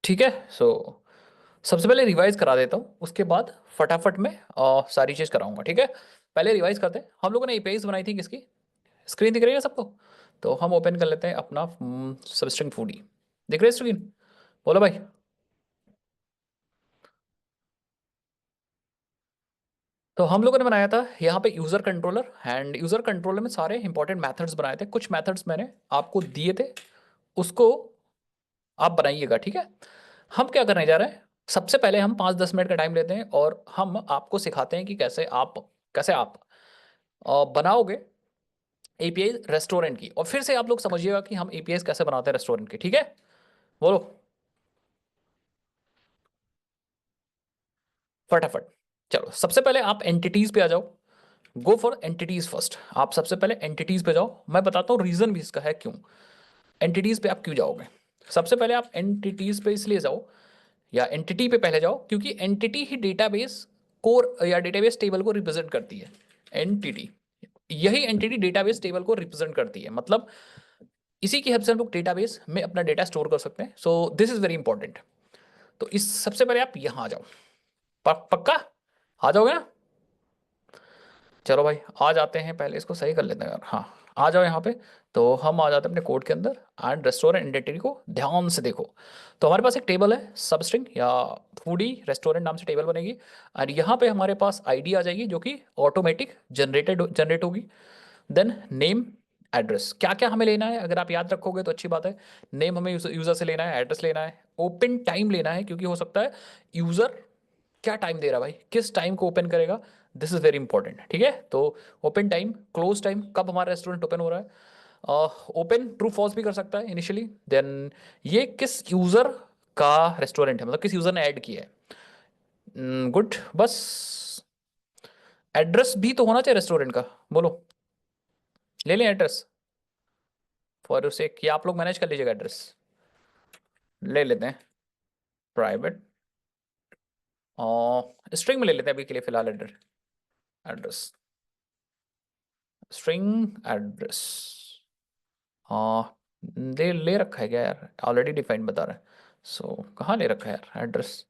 ठीक है। सबसे पहले रिवाइज करा देता हूँ, उसके बाद फटाफट में सारी चीज़ कराऊंगा। ठीक है, पहले रिवाइज करते हैं। हम लोगों ने एपीआईज बनाई थी किसकी? स्क्रीन दिख रही है सबको? तो हम ओपन कर लेते हैं अपना सबस्ट्रिंग फूडी। दिख रही है स्क्रीन? बोलो भाई। तो हम लोगों ने बनाया था यहाँ पे user controller, and user controller में सारे इंपॉर्टेंट मेथड्स बनाए थे। कुछ मेथड्स मैंने आपको दिए थे, उसको आप बनाइएगा। ठीक है, हम क्या करने जा रहे हैं, सबसे पहले हम 5-10 मिनट का टाइम लेते हैं और हम आपको सिखाते हैं कि कैसे आप बनाओगे एपीआई रेस्टोरेंट की। और फिर से आप लोग समझिएगा कि हम एपीआई कैसे बनाते हैं रेस्टोरेंट की। ठीक है, बोलो फटाफट। चलो, सबसे पहले आप एंटिटीज पे आ जाओ। Go for entities first. आप सबसे पहले एंटिटीज पे जाओ, मैं बताता हूँ रीजन भी इसका है क्यों एंटिटीज पे आप क्यों जाओगे। सबसे पहले आप एंटिटीज पे इसलिए जाओ, या एंटिटी पे पहले जाओ, क्योंकि एंटिटी ही डेटाबेस कोर या डेटाबेस टेबल को रिप्रेजेंट करती है। एंटिटी, यही एंटिटी डेटाबेस टेबल को रिप्रेजेंट करती है, मतलब इसी की हेल्प से हम लोग डेटाबेस में अपना डेटा स्टोर कर सकते हैं। So this is very important. तो इस सबसे पहले आप यहां आ जाओ। पक्का आ जाओगे ना? चलो भाई, आ जाते हैं। पहले इसको सही कर लेते हैं यार। हाँ, आ जाओ यहाँ पे। तो हम आ जाते हैं अपने कोड के अंदर, एंड रेस्टोरेंट एंटिटी को ध्यान से देखो। तो हमारे पास एक टेबल है, सबस्ट्रिंग या फूडी रेस्टोरेंट नाम से टेबल बनेगी। और यहाँ पे हमारे पास आईडी आ जाएगी, जो कि ऑटोमेटिक जनरेट होगी। देन नेम, एड्रेस, क्या क्या हमें लेना है अगर आप याद रखोगे तो अच्छी बात है। नेम हमें यूजर से लेना है, एड्रेस लेना है, ओपन टाइम लेना है, क्योंकि हो सकता है यूजर क्या टाइम दे रहा है भाई, किस टाइम को ओपन करेगा, दिस इज वेरी इंपॉर्टेंट। ठीक है, तो ओपन टाइम, क्लोज टाइम, कब हमारा रेस्टोरेंट ओपन हो रहा है। ओपन ट्रू फॉल्स भी कर सकता है इनिशियली। देन ये किस यूजर का रेस्टोरेंट है, मतलब किस यूजर ने ऐड किया है। गुड, बस एड्रेस भी तो होना चाहिए रेस्टोरेंट का। बोलो, ले लें एड्रेस फॉर उसे, कि आप लोग मैनेज कर लीजिएगा एड्रेस। ले लेते हैं प्राइवेट, और स्ट्रिंग में ले लेते हैं अभी के लिए फिलहाल एड्रेस स्ट्रिंग एड्रेस। हाँ, ले ले रखा है क्या यार? ऑलरेडी डिफाइंड बता रहा है। कहाँ ले रखा है यार एड्रेस?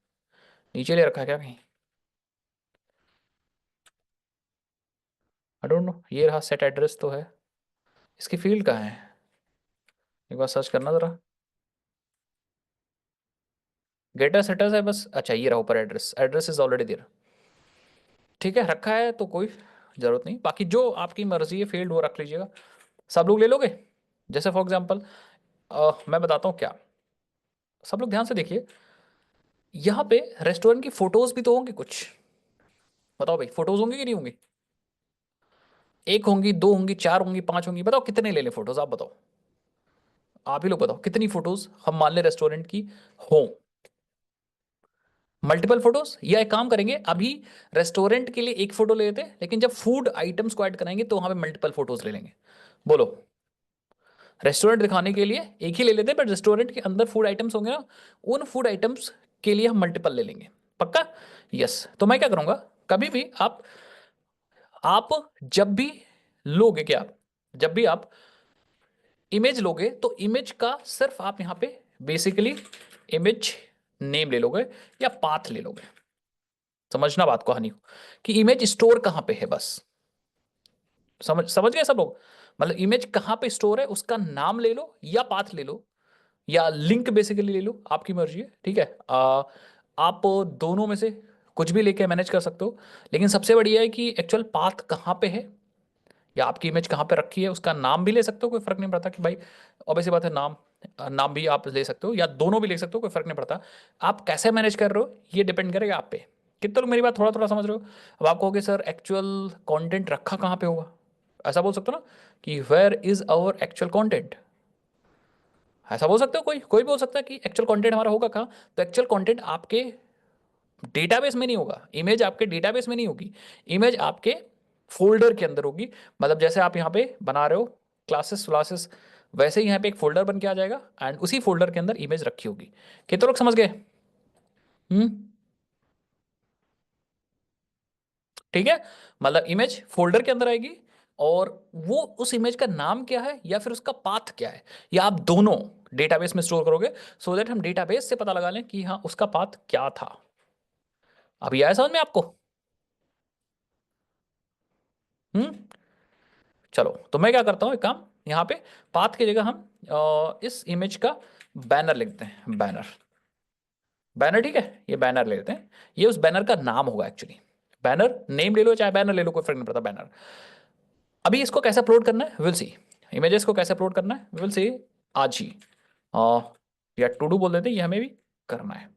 नीचे ले रखा है क्या कहीं? I don't know. ये रहा सेट एड्रेस तो है। इसकी फील्ड कहाँ है? एक बार सर्च करना जरा। गेटर सेटर्स है बस। अच्छा, ये रहा ऊपर address. Address is already there. ठीक है, रखा है तो कोई जरूरत नहीं। बाकी जो आपकी मर्जी है फील्ड वो रख लीजिएगा। सब लोग ले लोगे? जैसे फॉर एग्जाम्पल मैं बताता हूँ क्या। सब लोग ध्यान से देखिए, यहाँ पे रेस्टोरेंट की फोटोज भी तो होंगी कुछ। बताओ भाई, फोटोज होंगी कि नहीं होंगी? एक होंगी, दो होंगी, चार होंगी, पांच होंगी? बताओ कितने ले लें फोटोज, आप बताओ। आप ही लोग बताओ कितनी फोटोज हम मान लें रेस्टोरेंट की हो। मल्टीपल फोटोज, या एक काम करेंगे अभी, रेस्टोरेंट के लिए एक फोटो ले लेते हैं, लेकिन जब फूड आइटम्स को ऐड कराएंगे तो वहां पे मल्टीपल फोटोज ले लेंगे। बोलो, रेस्टोरेंट दिखाने के लिए एक ही ले लेते हैं, बट रेस्टोरेंट के अंदर फूड आइटम्स होंगे ना, उन फूड आइटम्स के लिए हम मल्टीपल ले लेंगे। पक्का? यस। तो मैं क्या करूंगा, कभी भी आप जब भी लोगे क्या, जब भी आप इमेज लोगे तो इमेज का सिर्फ आप यहां पे बेसिकली इमेज नेम ले लोगे या पाथ ले लोगे। समझना बात को, हानि को, कि इमेज स्टोर कहां पे है बस। समझ गए सब लोग? मतलब इमेज कहां पे स्टोर है उसका नाम ले लो या पाथ ले लो, या लिंक बेसिकली ले लो, आपकी मर्जी है। ठीक है, आप दोनों में से कुछ भी लेके मैनेज कर सकते हो। लेकिन सबसे बढ़िया है कि एक्चुअल पाथ कहाँ पे है, या आपकी इमेज कहाँ पे रखी है, उसका नाम भी ले सकते हो, कोई फर्क नहीं पड़ता कि भाई। ऑब्वियसली बात है, नाम भी आप ले सकते हो या दोनों भी ले सकते हो, कोई फर्क नहीं पड़ता। आप कैसे मैनेज कर रहे हो ये डिपेंड करेगा आप पे। कितने लोग मेरी बात थोड़ा थोड़ा समझ रहे हो? अब आप कहोगे सर एक्चुअल कंटेंट रखा कहाँ पे होगा, ऐसा बोल सकते हो ना, कि where is our actual content. ऐसा बोल सकते हो, कोई कोई बोल सकता है कि एक्चुअल कंटेंट हमारा होगा कहाँ। तो एक्चुअल कंटेंट आपके डेटाबेस में नहीं होगा, इमेज आपके डेटाबेस में नहीं होगी, इमेज आपके फोल्डर के अंदर होगी। मतलब जैसे आप यहाँ पे बना रहे हो क्लासेस व्लासेस, वैसे ही यहाँ पे एक फोल्डर बन के आ जाएगा, एंड उसी फोल्डर के अंदर इमेज रखी होगी। कितने लोग समझ गए? हम्म। ठीक है, मतलब इमेज फोल्डर के अंदर आएगी, और वो उस इमेज का नाम क्या है या फिर उसका पाथ क्या है, या आप दोनों डेटाबेस में स्टोर करोगे सो दैट हम डेटाबेस से पता लगा लें कि हाँ उसका पाथ क्या था। अभी आया समझ में आपको? हम्म। चलो तो मैं क्या करता हूँ, एक काम, यहाँ पे पाथ की जगह हम इस इमेज का बैनर लिखते हैं, बैनर। बैनर ठीक है, ये बैनर ले लेते हैं, ये उस बैनर का नाम होगा एक्चुअली। बैनर नेम ले लो चाहे बैनर ले लो, कोई फर्क नहीं पड़ता, बैनर। अभी इसको कैसे अपलोड करना है विल सी, इमेजेस को कैसे अपलोड करना है विल सी आज ही। आ, या टू डू बोल देते हैं, ये हमें भी करना है।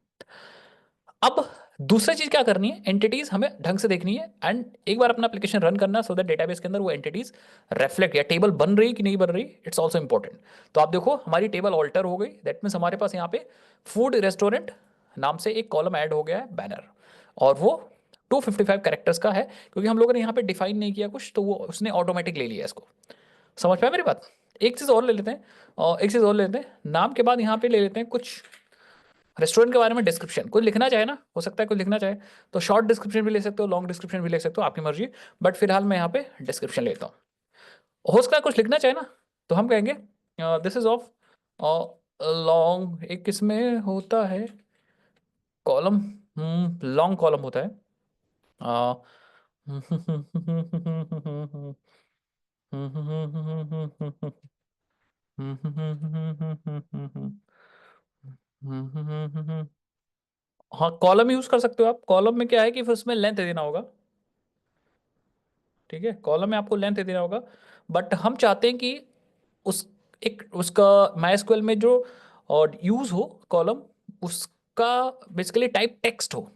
अब दूसरी चीज क्या करनी है, एंटिटीज हमें ढंग से देखनी है एंड एक बार अपना एप्लीकेशन रन करना सो दैट डेटाबेस के अंदर वो एंटिटीज रेफ्लेक्ट, या टेबल बन रही कि नहीं बन रही, इट्स ऑल्सो इंपॉर्टेंट। तो आप देखो हमारी टेबल ऑल्टर हो गई, दैट मीन्स हमारे पास यहाँ पे फूड रेस्टोरेंट नाम से एक कॉलम ऐड हो गया है, बैनर, और वो 255 कैरेक्टर्स का है, क्योंकि हम लोगों ने यहाँ पे डिफाइन नहीं किया कुछ, तो वो उसने ऑटोमेटिक ले लिया इसको। समझ पाया मेरी बात? एक चीज़ और ले लेते हैं, और एक चीज़ और ले लेते हैं, नाम के बाद यहाँ पे ले लेते हैं कुछ रेस्टोरेंट के बारे में डिस्क्रिप्शन, कुछ लिखना चाहे ना, हो सकता है कुछ लिखना चाहे तो शॉर्ट डिस्क्रिप्शन भी ले सकते हो, लॉन्ग डिस्क्रिप्शन भी ले सकते हो, आपकी मर्जी। बट फिलहाल मैं यहाँ पे डिस्क्रिप्शन लेता हूँ। हो सकता है कुछ लिखना चाहे ना, तो हम कहेंगे दिस इज ऑफ लॉन्ग, एक किसमें होता है कॉलम, लॉन्ग कॉलम होता है। अ, हाँ कॉलम यूज कर सकते हो आप, कॉलम में क्या है कि फिर उसमें लेंथ देना होगा। ठीक है, कॉलम में आपको लेंथ देना होगा, बट हम चाहते हैं कि उस एक उसका MySQL में जो और यूज हो कॉलम, उसका बेसिकली टाइप टेक्स्ट हो।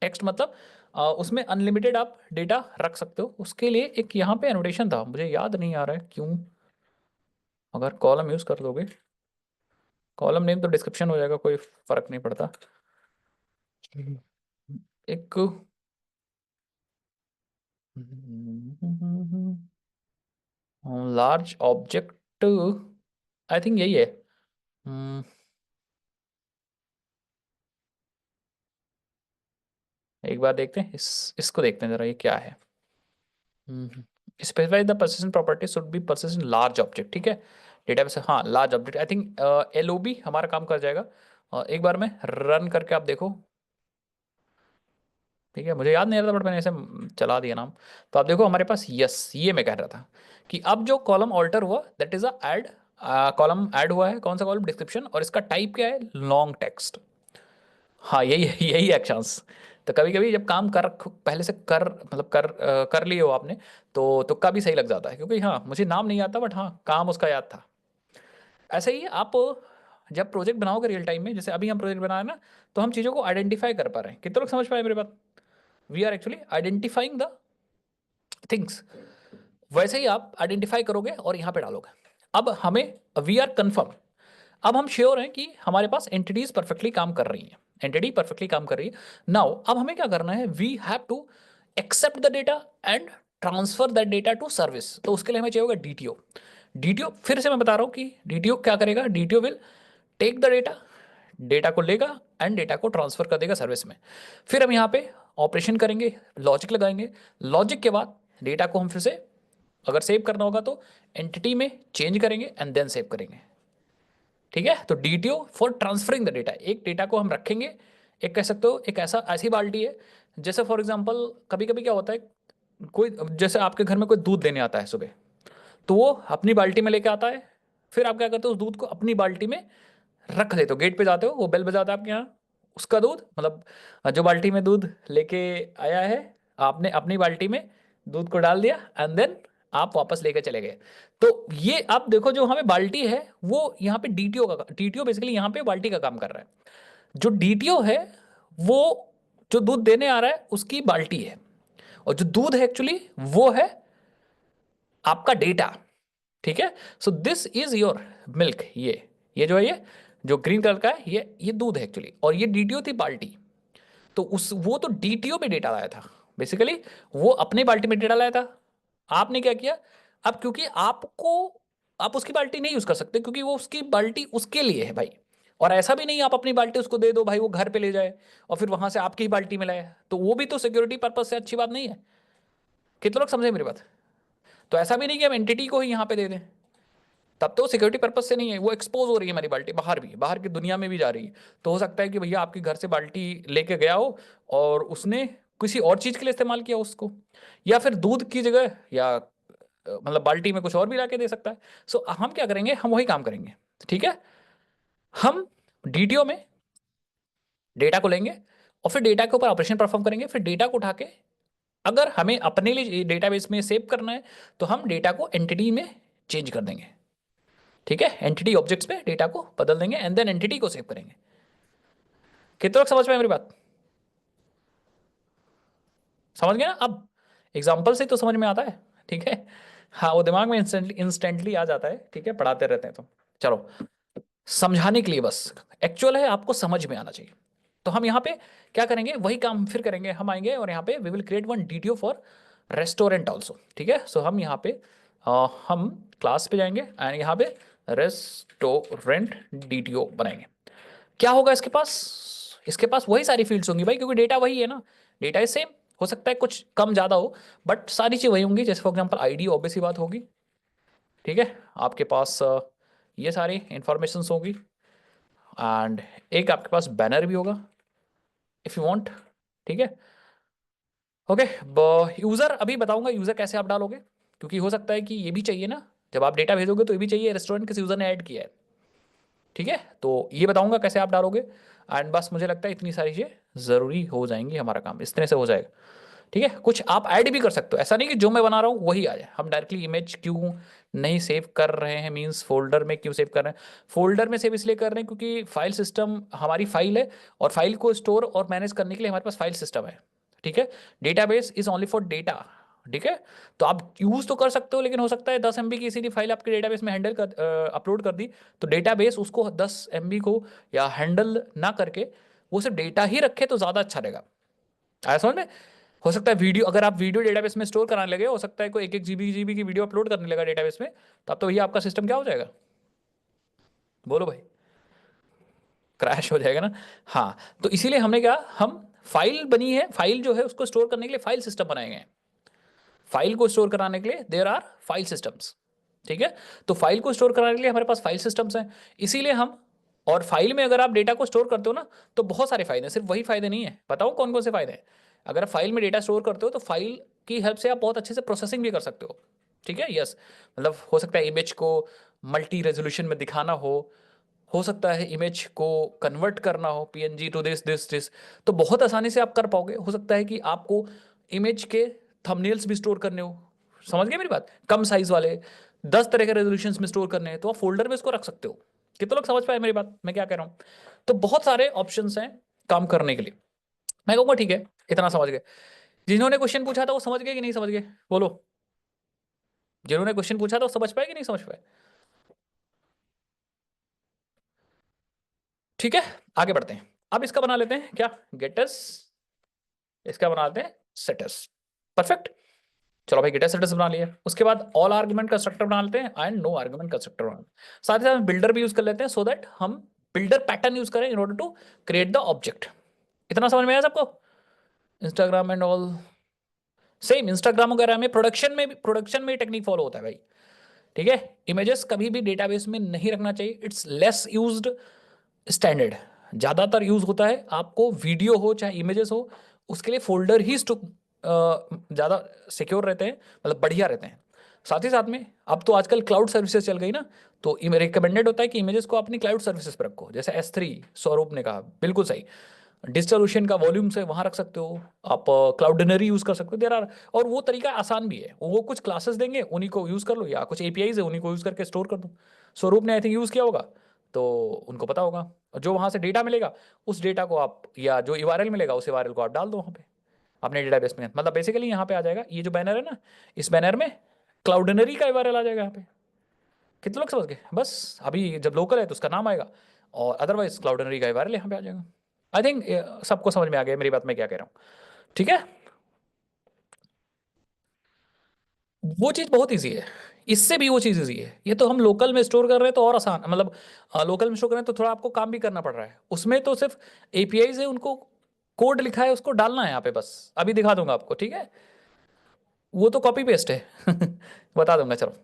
टेक्स्ट मतलब उसमें अनलिमिटेड आप डेटा रख सकते हो, उसके लिए एक यहाँ पे एनोटेशन था, मुझे याद नहीं आ रहा है क्यों। अगर कॉलम यूज कर दोगे, कॉलम नेम तो डिस्क्रिप्शन हो जाएगा, कोई फर्क नहीं पड़ता। एक लार्ज ऑब्जेक्ट, आई थिंक यही है। हम्म, एक बार देखते हैं इसको देखते हैं जरा, ये क्या है। Specify the persistent property should be persistent large object, ठीक है। डेटाबेस, हाँ large object, I think LOB हमारा काम कर जाएगा। एक बार में रन करके आप देखो, ठीक है, मुझे याद नहीं आ रहा था बट मैंने ऐसे चला दिया नाम। तो आप देखो हमारे पास, यस ये मैं कह रहा था कि अब जो कॉलम ऑल्टर हुआ that is a add, column add हुआ है, कौन सा कॉलम, डिस्क्रिप्शन, और इसका टाइप क्या है, लॉन्ग टेक्स्ट। हाँ यही यही एक्शंस। तो कभी कभी जब काम कर पहले से कर मतलब कर लिए हो आपने, तो तुक्का भी सही लग जाता है, क्योंकि हाँ मुझे नाम नहीं आता बट हाँ काम उसका याद था। ऐसे ही आप जब प्रोजेक्ट बनाओगे रियल टाइम में, जैसे अभी हम प्रोजेक्ट बना रहे हैं ना, तो हम चीज़ों को आइडेंटिफाई कर पा रहे हैं, कितने लोग समझ पाए मेरी बात? We are actually identifying the things. वैसे ही आप आइडेंटिफाई करोगे और यहाँ पे डालोगे। अब हमें, वी आर कन्फर्म, अब हम श्योर हैं कि हमारे पास एंटिटीज परफेक्टली काम कर रही हैं, एंटिटी परफेक्टली काम कर रही है। नाउ अब हमें क्या करना है, we have to accept the data and transfer that data to service. तो उसके लिए हमें चाहिए होगा डीटीओ। डीटीओ फिर से मैं बता रहा हूँ कि डीटीओ क्या करेगा, DTO will take the data, data को लेगा एंड डेटा को ट्रांसफर कर देगा सर्विस में। फिर हम यहाँ पे ऑपरेशन करेंगे, लॉजिक लगाएंगे, लॉजिक के बाद डेटा को हम फिर से अगर सेव करना होगा तो एंटिटी में चेंज करेंगे एंड देन सेव करेंगे। ठीक है, तो DTO for transferring the data, एक डेटा को हम रखेंगे, एक कह सकते हो एक ऐसा ऐसी बाल्टी है, जैसे फॉर एग्जांपल कभी कभी क्या होता है, कोई जैसे आपके घर में कोई दूध देने आता है सुबह, तो वो अपनी बाल्टी में लेके आता है, फिर आप क्या करते हो उस दूध को अपनी बाल्टी में रख देते हो, गेट पे जाते हो, वो बेल बजाता है आपके यहाँ, उसका दूध मतलब जो बाल्टी में दूध लेके आया है, आपने अपनी बाल्टी में दूध को डाल दिया एंड देन आप वापस लेकर चले गए। तो ये आप देखो जो हमें बाल्टी है वो यहाँ पे डीटीओ का, डीटीओ बेसिकली यहाँ पे बाल्टी का काम कर रहा है। जो डीटीओ है वो जो दूध देने आ रहा है उसकी बाल्टी है, और जो दूध है एक्चुअली वो है आपका डेटा। ठीक है, so this is your milk, ये जो है ये जो ग्रीन कलर का है ये दूध है एक्चुअली, और ये डीटीओ थी बाल्टी। तो उस वो तो डीटीओ में डेटा लाया था बेसिकली, वो अपने बाल्टी में डेटा लाया था। आपने क्या किया, अब क्योंकि आपको आप उसकी बाल्टी नहीं यूज कर सकते क्योंकि वो उसकी बाल्टी उसके लिए है भाई, और ऐसा भी नहीं आप अपनी बाल्टी उसको दे दो भाई वो घर पे ले जाए और फिर वहां से आपकी ही बाल्टी में लाए, तो वो भी तो सिक्योरिटी पर्पज से अच्छी बात नहीं है। कितने लोग समझे मेरी बात? तो ऐसा भी नहीं कि हम एंटिटी को ही यहाँ पे दे दें, तब तो सिक्योरिटी पर्पज से नहीं है, वो एक्सपोज हो रही है हमारी बाल्टी, बाहर भी, बाहर की दुनिया में भी जा रही है। तो हो सकता है कि भैया आपके घर से बाल्टी लेके गया हो और उसने किसी और चीज के लिए इस्तेमाल किया उसको, या फिर दूध की जगह, या मतलब बाल्टी में कुछ और भी लाके दे सकता है। सो हम क्या करेंगे, हम वही काम करेंगे, ठीक है। हम डीटीओ में डेटा को लेंगे और फिर डेटा के ऊपर ऑपरेशन परफॉर्म करेंगे, फिर डेटा को उठा के अगर हमें अपने लिए डेटाबेस में सेव करना है तो हम डेटा को एंटिटी में चेंज कर देंगे, ठीक है। एंटिटी ऑब्जेक्ट्स में डेटा को बदल देंगे एंड देन एंटिटी को सेव करेंगे। कितने लोग समझ में मेरी बात, समझ गए ना। अब एग्जाम्पल से तो समझ में आता है, ठीक है। हाँ, वो दिमाग में इंस्टेंटली आ जाता है, ठीक है, पढ़ाते रहते हैं तो। चलो, समझाने के लिए बस, एक्चुअल है आपको समझ में आना चाहिए। तो हम यहाँ पे क्या करेंगे, वही काम फिर करेंगे, हम आएंगे और यहाँ पे we will create one DTO for restaurant also, ठीक है। सो हम यहाँ पे हम क्लास पे जाएंगे एंड यहाँ पे रेस्टोरेंट डीटीओ बनाएंगे। क्या होगा इसके पास, इसके पास वही सारी फील्ड्स होंगी भाई, क्योंकि डेटा वही है ना, डेटा इज सेम। हो सकता है कुछ कम ज्यादा हो, बट सारी चीज वही होंगी। जैसे फॉर एग्जांपल आईडी, ऑब्वियस सी बात होगी, ठीक है। आपके पास ये सारी इंफॉर्मेशन होगी एंड एक आपके पास बैनर भी होगा इफ यू वांट, ठीक है। ओके, यूजर अभी बताऊंगा यूजर कैसे आप डालोगे, क्योंकि हो सकता है कि ये भी चाहिए ना, जब आप डेटा भेजोगे तो ये भी चाहिए रेस्टोरेंट किस यूजर ने ऐड किया है, ठीक है। तो ये बताऊंगा कैसे आप डालोगे एंड बस मुझे लगता है इतनी सारी चीजें जरूरी हो जाएंगी, हमारा काम इस तरह से हो जाएगा, ठीक है। कुछ आप ऐड भी कर सकते हो, ऐसा नहीं कि जो मैं बना रहा हूँ वही आ जाए। हम डायरेक्टली इमेज क्यों नहीं सेव कर रहे हैं, मींस फोल्डर में क्यों सेव कर रहे हैं, फोल्डर में सेव इसलिए कर रहे हैं क्योंकि फाइल सिस्टम हमारी फाइल है और फाइल को स्टोर और मैनेज करने के लिए हमारे पास फाइल सिस्टम है, ठीक है। Database is only for data, ठीक है। तो आप यूज तो कर सकते हो, लेकिन हो सकता है 10 MB की इसी फाइल आपके डेटाबेस में हैंडल कर अपलोड कर दी, तो डेटाबेस उसको 10 MB को या हैंडल ना करके वो सिर्फ डेटा ही रखे तो ज्यादा अच्छा रहेगा। आया समझ में। हो सकता है वीडियो, अगर आप वीडियो डेटाबेस में स्टोर कराने लगे, हो सकता है कोई 1 1 GB की वीडियो अपलोड करने लगा डेटाबेस में, तो अब तो भैया आपका सिस्टम क्या हो जाएगा, बोलो भाई, क्रैश हो जाएगा ना। हाँ, तो इसीलिए हमने क्या, हम फाइल बनी है, फाइल जो है उसको स्टोर करने के लिए फाइल सिस्टम बनाए गए हैं। फाइल को स्टोर कराने के लिए देयर आर फाइल सिस्टम्स, ठीक है। तो फाइल को स्टोर कराने के लिए हमारे पास फाइल सिस्टम्स हैं, इसीलिए हम, और फाइल में अगर आप डेटा को स्टोर करते हो ना तो बहुत सारे फायदे हैं, सिर्फ वही फायदे नहीं है। बताओ कौन कौन से फायदे हैं। अगर आप फाइल में डेटा स्टोर करते हो तो फाइल की हेल्प से आप बहुत अच्छे से प्रोसेसिंग भी कर सकते हो, ठीक है। यस, मतलब हो सकता है इमेज को मल्टी रेजोल्यूशन में दिखाना हो सकता है इमेज को कन्वर्ट करना हो PNG to this this this, तो बहुत आसानी से आप कर पाओगे। हो सकता है कि आपको इमेज के थंबनेल्स भी स्टोर करने हो, समझ गए मेरी बात, कम साइज वाले 10 तरह के रेजोल्यूशन में स्टोर करने हैं तो आप फोल्डर में इसको रख सकते हो। कितने लोग समझ पाए मेरी बात, मैं क्या कह रहा हूँ। तो बहुत सारे ऑप्शंस हैं काम करने के लिए। मैं कहूँगा ठीक है, इतना समझ गए। जिन्होंने क्वेश्चन पूछा था वो समझ गए कि नहीं समझ गए, बोलो। जिन्होंने क्वेश्चन पूछा था वो समझ पाए कि नहीं समझ पाए, ठीक है। आगे बढ़ते हैं, अब इसका बना लेते हैं क्या, गेटस, इसका बना लेते हैं सेटस, परफेक्ट। चलो भाई, गेटस सेटस बना लिया, उसके बाद ऑल आर्गुमेंट कंस्ट्रक्टर बना लेते हैं एंड नो आर्गुमेंट कंस्ट्रक्टर बना लेते हैं। साथ ही साथ बिल्डर भी यूज कर लेते हैं सो दैट हम बिल्डर पैटर्न यूज करें in order to create the object. इतना समझ में आया सबको, Instagram and all same. Instagram वगैरह में प्रोडक्शन में टेक्निक फॉलो होता है भाई, ठीक है। इमेजेस कभी भी डेटाबेस में नहीं रखना चाहिए, इट्स लेस यूज्ड स्टैंडर्ड। ज्यादातर यूज होता है आपको वीडियो हो चाहे इमेजेस हो, उसके लिए फोल्डर ही ज्यादा सिक्योर रहते हैं, मतलब बढ़िया रहते हैं। साथ ही साथ में अब तो आजकल क्लाउड सर्विसेज चल गई ना, तो रिकमेंडेड होता है कि इमेजेस को अपनी क्लाउड सर्विसेज पर रखो, जैसे S3 स्वरूप ने कहा, बिल्कुल सही। डिजिटल ओशन का वॉल्यूम से वहां रख सकते हो आप, क्लाउडनरी यूज कर सकते हो, देर आर। और वो तरीका आसान भी है, वो कुछ क्लासेस देंगे उन्हीं को यूज कर लो, या कुछ एपीआईज है उन्हीं को यूज करके स्टोर कर दो। स्वरूप ने आई थिंक यूज किया होगा, तो उनको पता होगा। और जो वहां से डेटा मिलेगा उस डेटा को आप, या जो यूआरएल मिलेगा उस यूआरएल को आप डाल दो वहां पे अपने डेटाबेस में। मतलब बेसिकली यहाँ पे आ जाएगा ये जो बैनर है ना, इस बैनर में क्लाउडनरी का यूआरएल आ जाएगा यहाँ पे। कितने लोग समझ गए, बस अभी जब लोकल है तो उसका नाम आएगा, और अदरवाइज क्लाउडनरी का यूआरएल यहाँ पे आ जाएगा। आई थिंक सबको समझ में आ गया मेरी बात, मैं क्या कह रहा हूँ, ठीक है। वो चीज़ बहुत ईजी है, इससे भी वो चीज़ ईजी है। ये तो हम लोकल में स्टोर कर रहे हैं तो और आसान, मतलब लोकल में स्टोर कर रहे हैं तो थोड़ा आपको काम भी करना पड़ रहा है, उसमें तो सिर्फ एपीआई है, उनको कोड लिखा है उसको डालना है यहाँ पे, बस अभी दिखा दूंगा आपको, ठीक है। वो तो कॉपी पेस्ट है बता दूंगा चलो।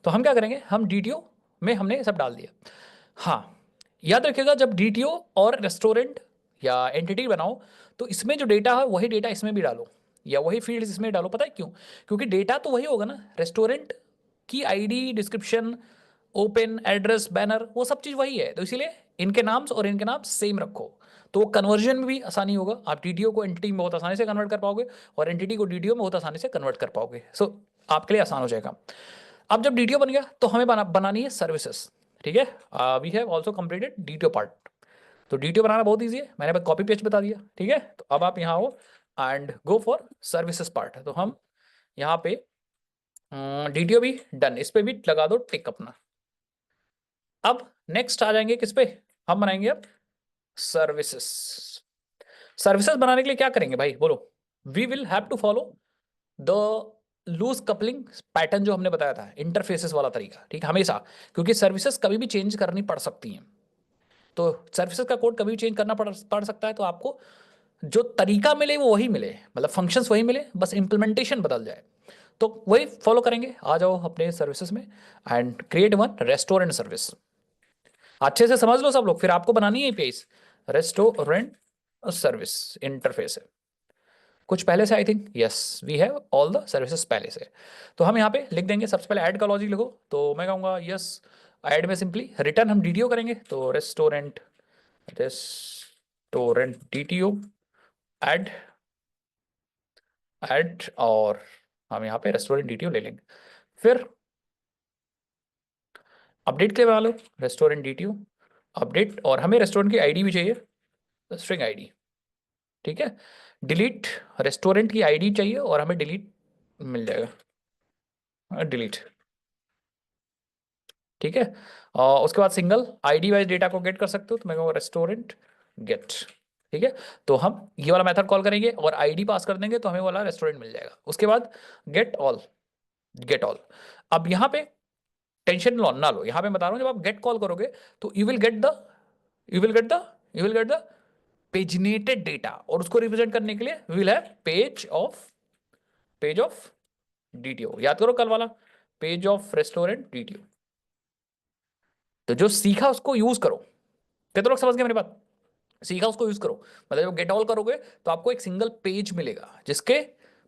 तो हम क्या करेंगे, हम डीटीओ में हमने सब डाल दिया। हाँ, याद रखिएगा जब डीटीओ और रेस्टोरेंट या एंटिटी बनाओ तो इसमें जो डेटा है वही डेटा इसमें भी डालो, या वही फील्ड्स इसमें डालो। पता है क्यों? क्योंकि डेटा तो वही होगा ना, रेस्टोरेंट की ID, description, open, address, banner, वो सब चीज़ वही है। तो इसीलिए इनके नाम्स और इनके नाम सेम रखो, तो कन्वर्जन में भी आसानी होगा। आप डीटीओ को एंटिटी में बहुत आसानी से कन्वर्ट कर पाओगे और एंटिटी को डीटीओ में बहुत आसानी से कन्वर्ट कर पाओगे। सो आपके लिए आसान हो जाएगा। अब जब डीटीओ बन गया तो हमें बनानी है सर्विसेज। ठीक है, we have also completed DTO part. तो डीटीओ बनाना बहुत ईजी है, मैंने कॉपी पेस्ट बता दिया। ठीक है, तो अब आप यहाँ हो and go for services part. तो हम यहाँ पे डीटीओ भी डन, इस पे भी लगा दो टिक अपना। अब नेक्स्ट आ जाएंगे किस पे, हम बनाएंगे अब सर्विसेज। सर्विसेज बनाने के लिए क्या करेंगे भाई बोलो? We will have to follow the loose coupling pattern जो हमने बताया था, इंटरफेसेस वाला तरीका। ठीक है, हमेशा, क्योंकि सर्विसेज कभी भी चेंज करनी पड़ सकती हैं। तो सर्विसेज का कोड कभी भी चेंज करना पड़ सकता है, तो आपको जो तरीका मिले वो वही मिले, मतलब फंक्शंस वही मिले, बस इंप्लीमेंटेशन बदल जाए। तो वही फॉलो करेंगे। आ जाओ अपने सर्विसेज में and create one restaurant service. अच्छे से समझ लो सब लोग, फिर आपको बनानी है एपीआईज। रेस्टोरेंट सर्विस इंटरफेस है कुछ पहले से, I think yes we have all the services पहले से। तो हम यहाँ पे लिख देंगे, सबसे पहले ऐड का लॉजिक लिखो। तो मैं कहूँगा यस, ऐड में सिंपली रिटर्न हम डीटीओ करेंगे। तो रेस्टोरेंट डीटीओ ऐड ऐड, और हम यहाँ पे रेस्टोरेंट डीटीओ ले लेंगे। फिर अपडेट के लिए बना लो रेस्टोरेंट डीटीओ अपडेट, और हमें रेस्टोरेंट की आईडी भी चाहिए, स्ट्रिंग आईडी। ठीक है, डिलीट रेस्टोरेंट की आईडी चाहिए और हमें डिलीट मिल जाएगा, डिलीट। ठीक है, और उसके बाद सिंगल आईडी वाइज डेटा को गेट कर सकते हो, तो मैं कहूँगा रेस्टोरेंट गेट। ठीक है, तो हम ये वाला मेथड कॉल करेंगे और आईडी पास कर देंगे तो हमें वाला रेस्टोरेंट मिल जाएगा। उसके बाद गेट ऑल। अब यहाँ पे टेंशन लो ना लो, यहाँ पे बता रहा हूँ, जब आप गेट कॉल करोगे तो you will get the paginated data, और उसको रिप्रेजेंट करने के लिए we will have page of DTO. याद करो कल वाला, पेज ऑफ रेस्टोरेंट डीटीओ। तो जो सीखा उसको यूज करो। कितने लोग समझ गए मेरी बात? सीखा उसको यूज करो, मतलब जब गेट ऑल करोगे तो आपको एक सिंगल पेज मिलेगा जिसके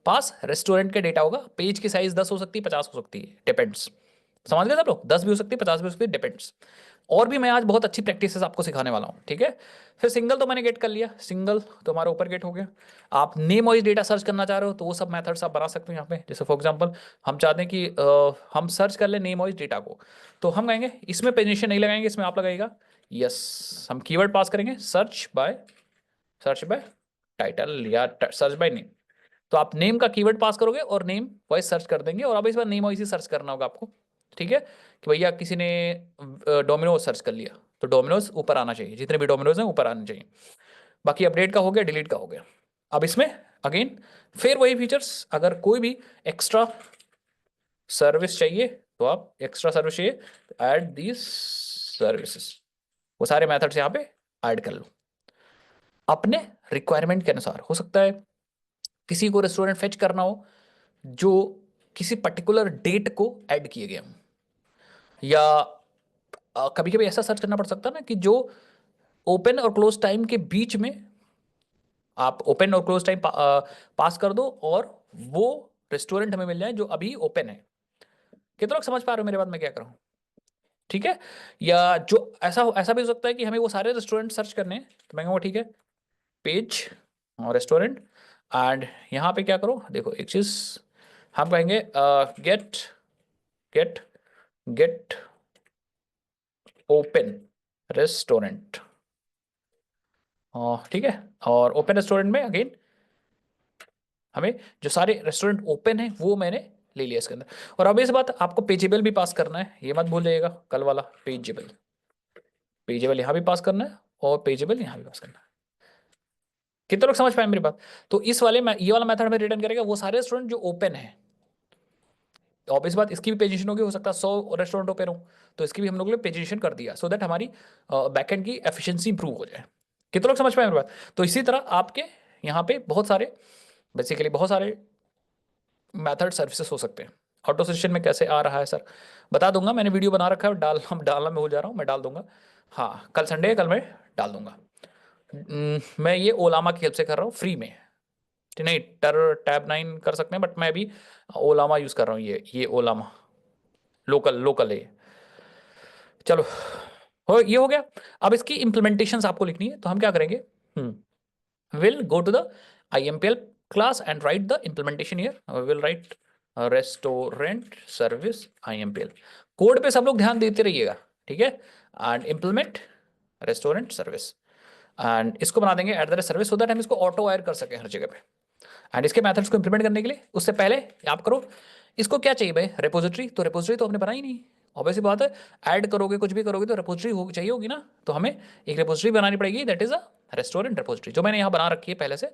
पास रेस्टोरेंट का डेटा होगा। पेज की साइज 10 हो सकती है, 50 हो सकती है, डिपेंड्स। समझ गए सब लोग? 10 भी हो सकती है, 50 भी हो सकती है, डिपेंड्स। और भी मैं आज बहुत अच्छी प्रैक्टिसेस आपको सिखाने वाला हूँ। ठीक है, फिर सिंगल तो मैंने गेट कर लिया, सिंगल तो हमारा ऊपर गेट हो गया। आप नेम वाइज डेटा सर्च करना चाह रहे हो तो वो सब मेथड्स आप बना सकते हो यहाँ पे। जैसे फॉर एग्जांपल हम चाहते हैं कि हम सर्च कर ले नेम वाइज डेटा को, तो हम कहेंगे इसमें पेजिनेशन नहीं लगाएंगे, इसमें आप लगाइएगा यस। हम कीवर्ड पास करेंगे सर्च बाय टाइटल या सर्च बाय नेम। तो आप नेम का कीवर्ड पास करोगे और नेम वाइज सर्च कर देंगे, और अब इस बार नेम वाइज ही सर्च करना होगा आपको। ठीक है, कि भैया किसी ने डोमिनोज सर्च कर लिया तो डोमिनोज ऊपर आना चाहिए, जितने भी डोमिनोज हैं ऊपर आने चाहिए। बाकी अपडेट का हो गया, डिलीट का हो गया। अब इसमें अगेन फिर वही फीचर्स, अगर कोई भी एक्स्ट्रा सर्विस चाहिए तो आप एक्स्ट्रा सर्विस चाहिए तो ऐड दीज सर्विसेज, वो सारे मेथड्स यहाँ पे ऐड कर लो अपने रिक्वायरमेंट के अनुसार। हो सकता है किसी को रेस्टोरेंट फेच करना हो जो किसी पर्टिकुलर डेट को ऐड किए गए हों, या कभी कभी ऐसा सर्च करना पड़ सकता है ना कि जो ओपन और क्लोज टाइम के बीच में आप ओपन और क्लोज टाइम पास कर दो और वो रेस्टोरेंट हमें मिल जाए जो अभी ओपन है। कितने लोग समझ पा रहे हो मेरे बात में क्या कर रहा हूँ? ठीक है, या जो ऐसा ऐसा भी हो सकता है कि हमें वो सारे रेस्टोरेंट सर्च करने हैं, तो मैं कहूँगा ठीक है पेज और रेस्टोरेंट, एंड यहाँ पे क्या करो, देखो एक चीज हम कहेंगे get get get open restaurant. ठीक है, और ओपन रेस्टोरेंट में अगेन हमें जो सारे रेस्टोरेंट ओपन है वो मैंने ले लिया इसके अंदर। और अब इस बात आपको पेजेबल भी पास करना है, ये मत भूल जाइएगा कल वाला पेजेबल। पेजेबल यहाँ भी पास करना है और पेजेबल यहाँ भी पास करना है। कितने लोग समझ पाए मेरी बात? तो इस वाले में ये वाला मेथड में रिटर्न करेगा वो सारे रेस्टोरेंट जो ओपन है। तो ऑब्वियस बात इसकी भी पेजिशन होगी, हो सकता है 100 रेस्टोरेंट ओपन हो, तो इसकी भी हम लोग ने पेजिशन कर दिया सो दैट हमारी बैकएंड की एफिशिएंसी इंप्रूव हो जाए। कितने लोग समझ पाए मेरी बात? तो इसी तरह आपके यहाँ पे बहुत सारे बेसिकली बहुत सारे मेथड सर्विसेज हो सकते हैं। ऑटो सजेशन में कैसे आ रहा है सर, बता दूंगा, मैंने वीडियो बना रखा है, डालना मैं भूल जा रहा हूँ, मैं डाल दूंगा। हाँ कल संडे है, कल मैं डाल दूंगा। मैं ये ओलामा की हेल्प से कर रहा हूँ फ्री में। नहीं टैब 9 कर सकते हैं, बट मैं अभी ओलामा यूज कर रहा हूँ, ये ओलामा लोकल लोकल है। चलो ये हो गया। अब इसकी इंप्लीमेंटेशन आपको लिखनी है, तो हम क्या करेंगे, will go to the IMPL class and write the implementation here. We'll write restaurant service IMPL। Code पे सब लोग ध्यान देते रहिएगा, ठीक है। And implement restaurant service, and इसको बना देंगे at the rate service, so that हम इसको ऑटो वायर कर सकें हर जगह पे। एंड इसके मेथड्स को इंप्लीमेंट करने के लिए उससे पहले आप करो, इसको क्या चाहिए भाई, रेपोजिटरी। तो रेपोजिटरी तो हमने बनाई नहीं, ऑब्वियसली बात है, ऐड करोगे कुछ भी करोगे तो रेपोजिटरी हो चाहिए होगी ना। तो हमें एक रेपोजिटरी बनानी पड़ेगी, that is a restaurant repository, जो मैंने यहाँ बना रखी है पहले से।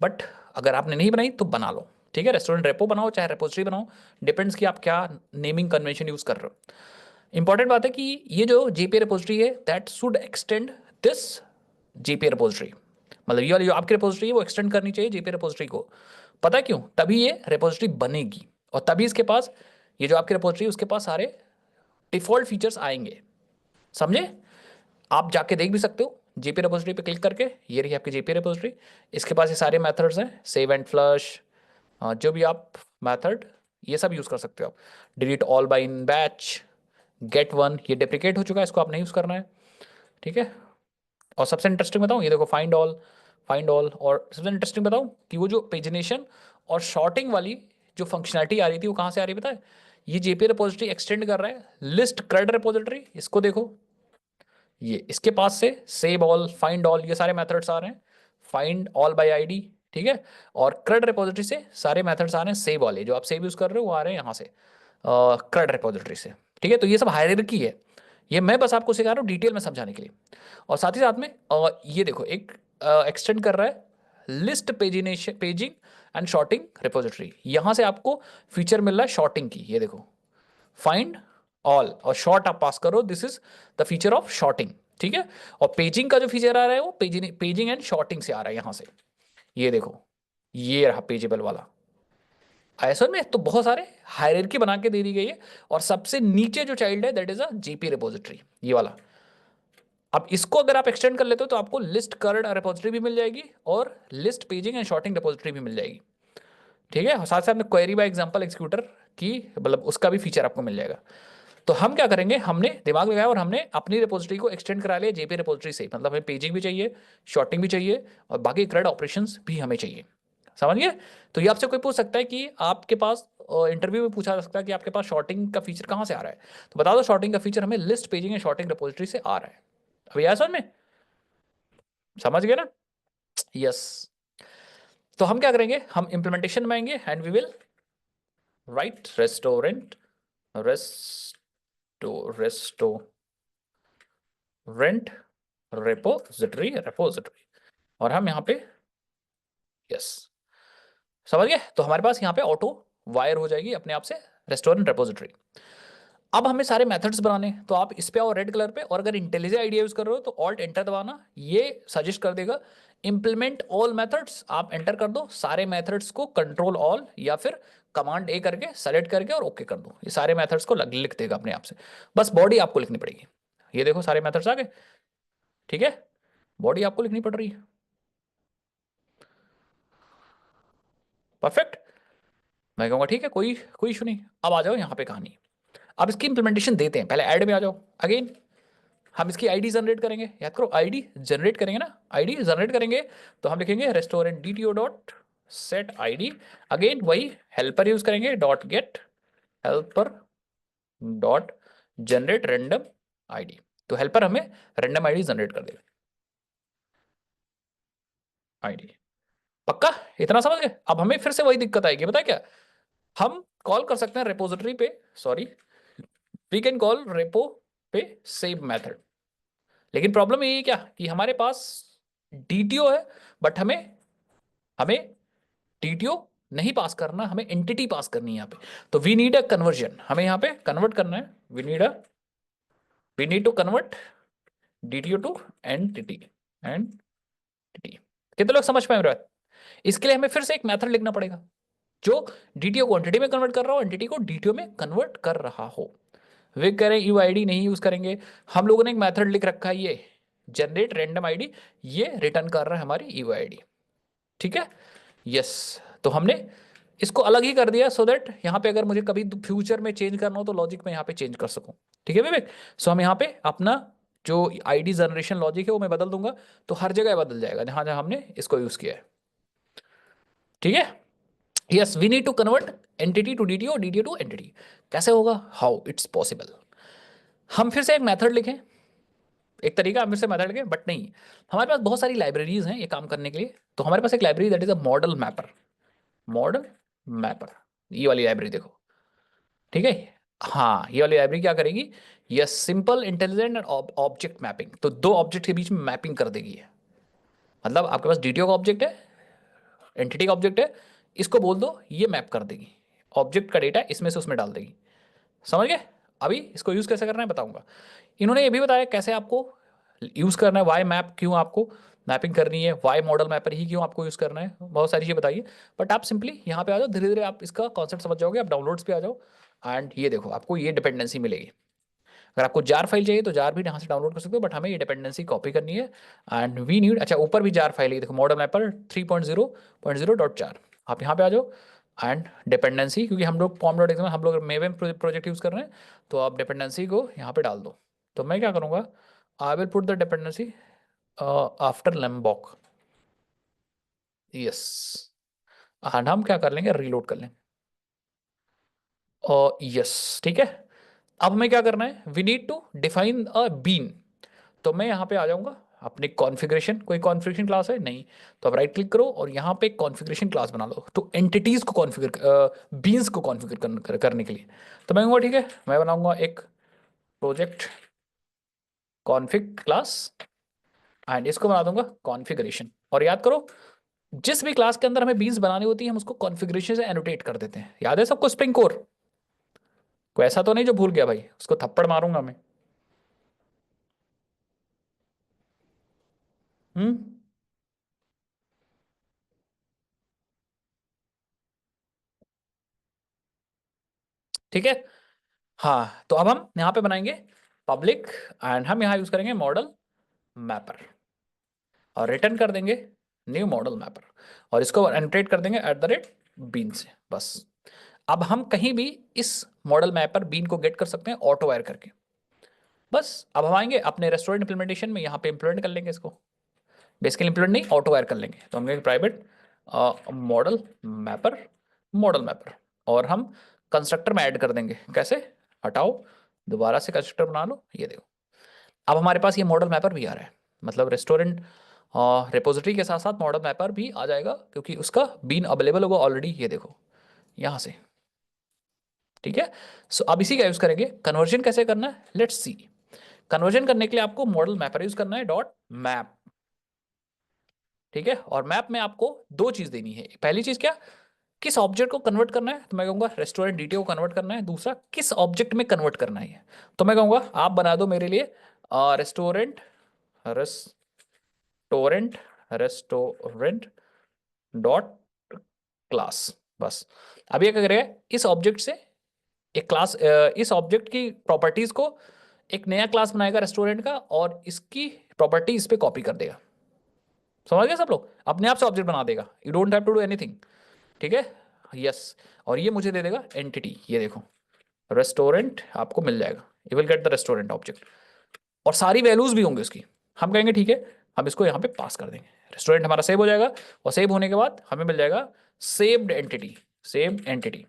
बट अगर आपने नहीं बनाई तो बना लो, ठीक है। रेस्टोरेंट रेपो बनाओ चाहे रेपोजिटरी बनाओ, डिपेंड्स कि आप क्या नेमिंग कन्वेंशन यूज कर रहे हो। इंपॉर्टेंट बात है कि ये जो जेपी रेपोजिटरी है that should extend this JP repository, मतलब ये वाली जो आपकी रेपोजिटरी है वो एक्सटेंड करनी चाहिए जेपी रेपोजिटरी को। पता है क्यों, तभी ये रेपोजिटरी बनेगी, और तभी इसके पास ये जो आपकी रेपोजिटरी है उसके पास सारे डिफॉल्ट फीचर्स आएंगे, समझे। आप जाके देख भी सकते हो जेपी रेपोजिटरी पे क्लिक करके, ये रही आपकी जेपी रेपोजिटरी। इसके पास ये सारे मेथड्स हैं, सेव एंड फ्लश, जो भी आप मेथड ये सब यूज कर सकते हो आप। डिलीट ऑल बाय इन बैच, गेट वन ये डिप्रिकेट हो चुका है, इसको आप नहीं यूज करना है, ठीक है। और सबसे इंटरेस्टिंग बताऊं, ये देखो फाइंड ऑल, और सबसे इंटरेस्टिंग बताऊं कि वो जो पेजिनेशन और शॉर्टिंग वाली जो फंक्शनैलिटी आ रही थी वो कहाँ से आ रही है पता है, ये जेपी रिपोजिटरी एक्सटेंड कर रहा है लिस्ट क्रेड रिपोजिटरी, इसको देखो, ये इसके पास से सेव ऑल फाइंड ऑल ये सारे मेथड्स आ रहे हैं, फाइंड ऑल बाय आईडी, ठीक है। और क्रेड रिपोजिटरी से सारे मेथड्स आ रहे हैं सेव वाले, जो आप सेव यूज कर रहे हो वो आ रहे हैं यहाँ से क्रेड रिपोजिटरी से, ठीक है। तो ये सब हायरार्की है, ये मैं बस आपको सिखा रहा हूँ डिटेल में समझाने के लिए। और साथ ही साथ में ये देखो एक एक्सटेंड कर रहा है list paging and sorting repository, यहां से आपको फीचर मिल रहा है शॉर्टिंग की, ये देखो फाइंड ऑल और शॉर्ट आप पास करो, this is the feature of sorting, ठीक है। और पेजिंग का जो फीचर आ रहा है वो पेजिंग एंड शॉर्टिंग से आ रहा है यहां से, ये देखो ये रहा पेजेबल वाला। ISO में तो बहुत सारे हायरार्की बना के दे दी गई है, और सबसे नीचे जो चाइल्ड है that is a JP repository, ये वाला। अब इसको अगर आप एक्सटेंड कर लेते हो तो आपको लिस्ट कर्ड रिपोजिटरी भी मिल जाएगी और list paging and sorting repository भी मिल जाएगी, ठीक है। साथ साथ में क्वेरी बाय एग्जांपल एक्जीक्यूटर की मतलब उसका भी फीचर आपको मिल जाएगा। तो हम क्या करेंगे, हमने दिमाग लगाया और हमने अपनी रिपोजिटरी को एक्सटेंड करा लिया जेपी रिपोजिटरी से, मतलब हमें पेजिंग भी चाहिए, शॉर्टिंग भी चाहिए, और बाकी क्रेड ऑपरेशंस भी हमें चाहिए, समझ गए। तो ये आपसे कोई पूछ सकता है कि आपके पास इंटरव्यू में पूछा जा सकता है कि आपके पास शॉर्टिंग का फीचर कहाँ से आ रहा है, तो बता दो शॉर्टिंग का फीचर हमें list paging and sorting repository से आ रहा है। अभी आया समझ में, समझ गए ना, यस। तो हम क्या करेंगे, हम इंप्लीमेंटेशन में आएंगे and we will write restaurant rent repository, और हम यहाँ पे यस समझ गए। तो हमारे पास यहाँ पे ऑटो वायर हो जाएगी अपने आप से रेस्टोरेंट रेपोजिटरी। अब हमें सारे मेथड्स बनाने, तो आप इस पे आओ रेड कलर पे, और अगर इंटेलिजे आईडिया यूज कर रहे हो तो ऑल्ट एंटर दबाना, ये सजेस्ट कर देगा इंप्लीमेंट ऑल मेथड्स, आप एंटर कर दो सारे मेथड्स को, कंट्रोल ऑल या फिर कमांड ए करके सेलेक्ट करके और ओके कर दो, ये सारे मेथड्स को लिख देगा अपने आप से। बस बॉडी आपको लिखनी पड़ेगी, ये देखो सारे मेथड्स आ गए, ठीक है। बॉडी आपको लिखनी पड़ रही है, परफेक्ट। मैं कहूँगा ठीक है, कोई कोई इशू नहीं। अब आ जाओ यहाँ पे कहानी, अब इसकी इंप्लीमेंटेशन देते हैं, पहले ऐड में आ जाओ। अगेन हम इसकी आईडी जनरेट करेंगे, याद करो आईडी जनरेट करेंगे ना, आईडी जनरेट करेंगे तो हम लिखेंगे restaurant DTO dot set ID, again वही हेल्पर यूज करेंगे dot gate helper dot generate random ID, तो हेल्पर हमें रैंडम आईडी जनरेट कर देगा, आईडी पक्का, इतना समझ गए। अब हमें फिर से वही दिक्कत आएगी, पता है क्या, हम कॉल कर सकते हैं रेपोजिटरी पे, sorry we can call repo पे सेव मेथड, लेकिन प्रॉब्लम ये है क्या कि हमारे पास DTO है, बट हमें हमें DTO नहीं पास करना, हमें एंटिटी पास करनी है यहाँ पे। तो वी नीड अ कन्वर्जन, हमें यहाँ पे कन्वर्ट करना है, we need to convert DTO to entity, entity. कितने लोग समझ पाए मेरे बात? इसके लिए हमें फिर से एक मेथड लिखना पड़ेगा, जो डीटीओ क्वांटिटी में कन्वर्ट कर रहा हो, एंटिटी को डीटीओ में कन्वर्ट कर रहा हो। वे कह रहे हैं यूआईडी नहीं यूज करेंगे। हम लोगों ने एक मेथड लिख रखा है, ये जनरेट रैंडम आईडी, ये रिटर्न कर रहा है हमारी यूआईडी। ठीक है, यस। तो हमने इसको अलग ही कर दिया, सो दैट यहाँ पे अगर मुझे कभी फ्यूचर में चेंज करना हो तो लॉजिक में यहाँ पे चेंज कर सकूं। ठीक है विवेक, सो हम यहाँ पे अपना जो आईडी जनरेशन लॉजिक है वो मैं बदल दूंगा, तो हर जगह बदल जाएगा जहां जहां हमने इसको यूज किया है। ठीक है, yes, we need to convert entity to DTO, DTO to entity. कैसे होगा, हाउ इट्स पॉसिबल। हम फिर से एक मेथड लिखें, एक तरीका हम फिर से मेथड लिखें, बट नहीं, हमारे पास बहुत सारी लाइब्रेरीज हैं ये काम करने के लिए। तो हमारे पास एक library that is a model mapper, model mapper, ये वाली लाइब्रेरी देखो। ठीक है, हाँ, ये वाली लाइब्रेरी क्या करेगी, yes, simple intelligent and object mapping, तो दो ऑब्जेक्ट के बीच में मैपिंग कर देगी ये। मतलब आपके पास डीटीओ का ऑब्जेक्ट है, एंटिटी का ऑब्जेक्ट है, इसको बोल दो ये मैप कर देगी, ऑब्जेक्ट का डेटा इसमें से उसमें डाल देगी। समझ गए। अभी इसको यूज कैसे करना है बताऊंगा। इन्होंने ये भी बताया कैसे आपको यूज करना है, वाई मैप क्यों आपको मैपिंग करनी है, वाई मॉडल मैपर ही क्यों आपको यूज करना है, बहुत सारी चीजें बताइए। बट आप सिंपली यहाँ पे आ जाओ, धीरे धीरे आप इसका कॉन्सेप्ट समझ जाओगे। आप डाउनलोड्स पे आ जाओ एंड ये देखो आपको ये डिपेंडेंसी मिलेगी। अगर आपको जार फाइल चाहिए तो जार भी यहाँ से डाउनलोड कर सकते हो, बट हमें ये डिपेंडेंसी कॉपी करनी है एंड वी नीड, अच्छा ऊपर भी जार फाइल है देखो, मॉडल मैपर 3.0.0.jar। आप यहाँ पे आ जाओ एंड डिपेंडेंसी, क्योंकि हम लोग पॉम डॉट एक्स हम लोग मेवेम प्रोजेक्ट यूज कर रहे हैं, तो आप डिपेंडेंसी को यहाँ पे डाल दो। तो मैं क्या करूँगा, I will put the dependency after Lombok, yes, and हम क्या कर लेंगे, रीलोड कर लेंगे। यस, ठीक है। अब हमें क्या करना है, we need to define a bean. तो मैं यहाँ पे आ जाऊंगा अपनी कॉन्फ़िगरेशन, कोई कॉन्फ़िगरेशन क्लास है नहीं, तो आप राइट क्लिक करो और यहाँ पे कॉन्फ़िगरेशन क्लास बना लो। तो एंटिटीज को कॉन्फ़िगर, बीन्स को कॉन्फ़िगर करने के लिए, तो मैं कहूँगा ठीक है, मैं बनाऊंगा एक प्रोजेक्ट कॉन्फ़िग क्लास एंड इसको बना दूंगा कॉन्फ़िगरेशन। और याद करो, जिस भी क्लास के अंदर हमें बीन्स बनानी होती है हम उसको कॉन्फ़िगरेशन से एनोटेट कर देते हैं। याद है सबको स्प्रिंग कोर, कोई ऐसा तो नहीं जो भूल गया भाई, उसको थप्पड़ मारूंगा मैं। हम्म, ठीक है। हाँ, तो अब हम यहाँ पे बनाएंगे पब्लिक एंड हम यहाँ यूज करेंगे मॉडल मैपर और रिटर्न कर देंगे न्यू मॉडल मैपर और इसको एंट्रेट कर देंगे एट द रेट बीन से। बस अब हम कहीं भी इस मॉडल मैपर बीन को गेट कर सकते हैं ऑटो वायर करके। बस अब हम आएंगे अपने रेस्टोरेंट इंप्लीमेंटेशन में, यहाँ पे इंप्लीमेंट कर लेंगे इसको, बेसिकली इंप्लीमेंट नहीं ऑटो वायर कर लेंगे। तो हम कहेंगे private model mapper, model mapper, और हम कंस्ट्रक्टर में ऐड कर देंगे। कैसे, हटाओ, दोबारा से कंस्ट्रक्टर बना लो, ये देखो अब हमारे पास ये मॉडल मैपर भी आ रहा है। मतलब रेस्टोरेंट रिपोजिटरी के साथ साथ मॉडल मैपर भी आ जाएगा, क्योंकि उसका बीन अवेलेबल होगा ऑलरेडी, ये देखो यहाँ से। ठीक है, सो अब इसी का यूज करेंगे। कन्वर्जन कैसे करना है, लेट्स सी। कन्वर्जन करने के लिए आपको मॉडल मैपर यूज करना है, डॉट मैप। ठीक है, और मैप में आपको दो चीज देनी है। पहली चीज क्या, किस ऑब्जेक्ट को कन्वर्ट करना है, तो मैं कहूंगा रेस्टोरेंट डीटीओ को कन्वर्ट करना है। दूसरा, किस ऑब्जेक्ट में कन्वर्ट करना है, तो मैं कहूंगा आप बना दो मेरे लिए restaurant, restaurant, restaurant dot class. बस अब ये क्या करेगा, इस ऑब्जेक्ट से एक क्लास, इस ऑब्जेक्ट की प्रॉपर्टीज को एक नया क्लास बनाएगा रेस्टोरेंट का, और इसकी प्रॉपर्टी इस पे कॉपी कर देगा। समझ गए सब लोग, अपने आप से ऑब्जेक्ट बना देगा, you don't have to do anything. ठीक है, यस, और ये मुझे दे देगा एंटिटी, ये देखो रेस्टोरेंट आपको मिल जाएगा, you will get the restaurant object, और सारी वैल्यूज भी होंगी उसकी। हम कहेंगे ठीक है, हम इसको यहाँ पे पास कर देंगे, रेस्टोरेंट हमारा सेव हो जाएगा, और सेव होने के बाद हमें मिल जाएगा सेव्ड एंटिटी, सेव्ड एंटिटी।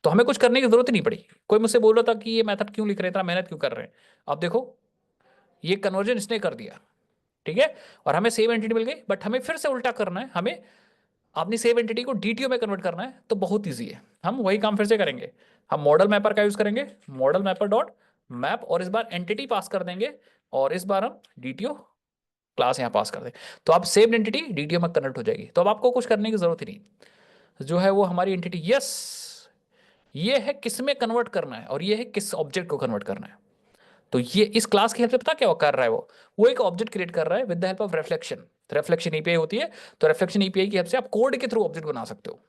तो हमें कुछ करने की जरूरत ही नहीं पड़ी। कोई मुझसे बोल रहा था कि ये मेथड क्यों लिख रहे हैं, इतना मेहनत क्यों कर रहे हैं, अब देखो ये कन्वर्जन इसने कर दिया। ठीक है, और हमें सेव एंटिटी मिल गई, बट हमें फिर से उल्टा करना है, हमें अपनी सेव एंटिटी को डीटीओ में कन्वर्ट करना है। तो बहुत ईजी है, हम वही काम फिर से करेंगे। हम मॉडल मैपर का यूज करेंगे, मॉडल मैपर डॉट मैप, और इस बार एंटिटी पास कर देंगे, और इस बार हम डीटीओ क्लास यहाँ पास कर दें। तो अब सेव्ड एंटिटी डीटीओ में कन्वर्ट हो जाएगी। तो अब आपको कुछ करने की जरूरत ही नहीं, जो है वो हमारी एंटिटी, यस, ये है किस में कन्वर्ट करना है और ये है किस ऑब्जेक्ट को कन्वर्ट करना है। तो ये इस क्लास की हेल्प से पता क्या वो कर रहा है, वो एक ऑब्जेक्ट क्रिएट कर रहा है with the help of reflection. Reflection API होती है, तो रिफ्लेक्शन एपीआई की हेल्प से आप कोड के थ्रू ऑब्जेक्ट बना सकते हो।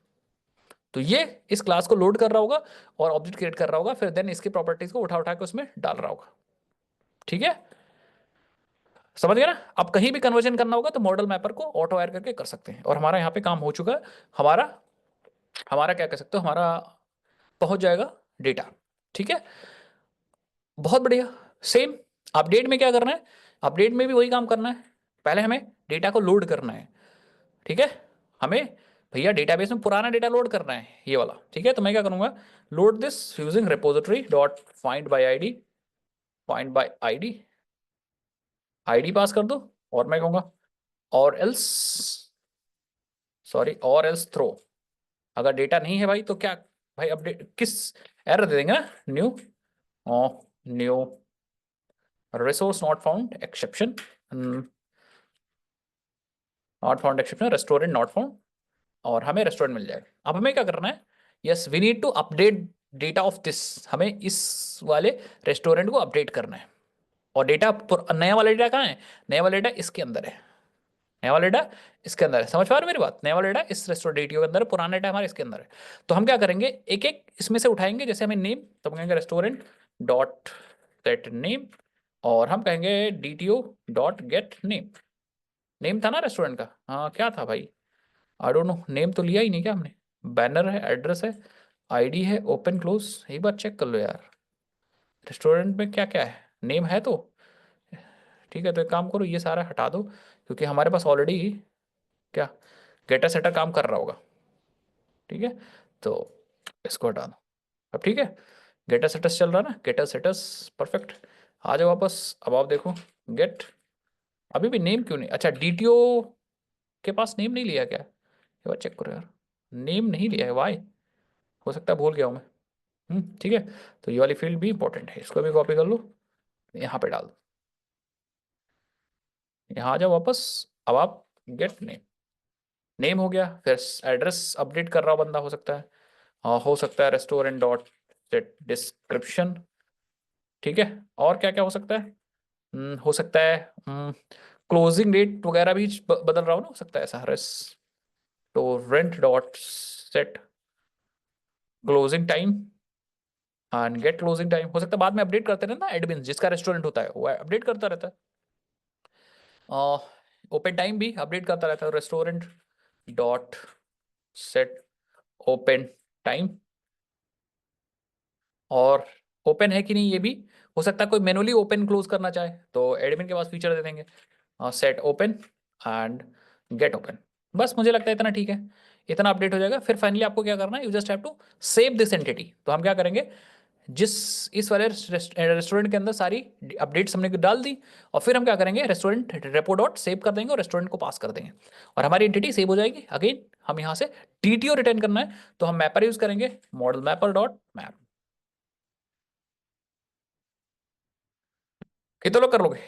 तो ये इस क्लास को लोड कर रहा होगा और ऑब्जेक्ट क्रिएट कर रहा होगा, फिर देन इसकी प्रॉपर्टीज को उठा उठा के उसमें डाल रहा होगा। ठीक है, समझ गए ना? अब कहीं भी कन्वर्जन करना होगा तो मॉडल मैपर को ऑटो वायर करके कर सकते हैं, और हमारा यहाँ पे काम हो चुका है। हमारा हमारा क्या कह सकते हो, हमारा पहुंच जाएगा डेटा। ठीक है, बहुत बढ़िया। सेम अपडेट में क्या करना है, अपडेट में भी वही काम करना है। पहले हमें डेटा को लोड करना है। ठीक है, हमें भैया डेटाबेस में पुराना डेटा लोड करना है, ये वाला। ठीक है, तो मैं क्या करूंगा, load this using repository dot find bye ID, find by ID, ID पास कर दो, और मैं कहूंगा और एल्स, सॉरी, और एल्स थ्रो। अगर डेटा नहीं है भाई तो क्या भाई, अपडेट किस एरर दे देंगे ना, new new resource not found exception, not found exception, restaurant not found, और हमें रेस्टोरेंट मिल जाएगा। अब हमें क्या करना है, yes we need to update data of this, हमें इस वाले रेस्टोरेंट को अपडेट करना है। और डेटा, नया वाला डेटा कहाँ है, नया वाला डेटा इसके अंदर है, नया वाला डेटा इसके अंदर है। समझ पा रहे हो मेरी बात, नया वाला डेटा इस रेस्टोरेंट डेटा के अंदर है, पुराना डेटा हमारे इसके अंदर है। तो हम क्या करेंगे, एक एक इसमें से उठाएंगे। जैसे हमें नेम, तो हम कहेंगे रेस्टोरेंट डॉट सेट नेम, और हम कहेंगे DTO dot gate name. Name था ना रेस्टोरेंट का, हाँ क्या था भाई, आई डोंट नो, नेम तो लिया ही नहीं क्या हमने। बैनर है, एड्रेस है, आईडी है, ओपन क्लोज, एक बार चेक कर लो यार, रेस्टोरेंट में क्या क्या है, नेम है तो। ठीक है, तो एक काम करो, ये सारा हटा दो, क्योंकि हमारे पास ऑलरेडी क्या गेटर सेटर काम कर रहा होगा। ठीक है, तो इसको हटा दो। अब ठीक है, गेटर सेटस चल रहा है ना, गेटर सेटस, परफेक्ट। आ जाओ वापस। अब आप देखो, गेट, अभी भी नेम क्यों नहीं, अच्छा डीटीओ के पास नेम नहीं लिया क्या, एक बार चेक करो यार, नेम नहीं लिया है, वाई, हो सकता है भूल गया हूँ मैं। ठीक है, तो ये वाली फील्ड भी इंपॉर्टेंट है, इसको भी कॉपी कर लो, यहाँ पे डाल दो। यहाँ आ जाओ वापस। अब आप गेट नेम, नेम हो गया, फिर एड्रेस अपडेट कर रहा बंदा हो सकता है, हो सकता है रेस्टोरेंट डॉट सेट डिस्क्रिप्शन। ठीक है, और क्या क्या हो सकता है, हो सकता है क्लोजिंग डेट वगैरह भी बदल रहा हो ना, हो सकता है ऐसा, restaurant dot set closing time and get closing time. हो सकता है बाद में अपडेट करते रहना, एडमिन जिसका रेस्टोरेंट होता है वो अपडेट करता रहता है। ओपन टाइम भी अपडेट करता रहता है, restaurant dot set open time, और ओपन है कि नहीं ये भी हो सकता है, कोई मैनुअली ओपन क्लोज करना चाहे तो एडमिन के पास फीचर दे देंगे, set open and get open. बस मुझे लगता है इतना ठीक है, इतना अपडेट हो जाएगा। फिर फाइनली आपको क्या करना है, you just have to save this entity. तो हम क्या करेंगे, जिस इस वाले रेस्टोरेंट के अंदर सारी अपडेट्स हमने डाल दी, और फिर हम क्या करेंगे, रेस्टोरेंट रेपो डॉट सेव कर देंगे और रेस्टोरेंट को पास कर देंगे, और हमारी एंटिटी सेव हो जाएगी। अगेन हम यहाँ से टीटीओ रिटर्न करना है, तो हम मैपर यूज करेंगे, मॉडल मैपर डॉट मैप। कितने लोग कर लोगे,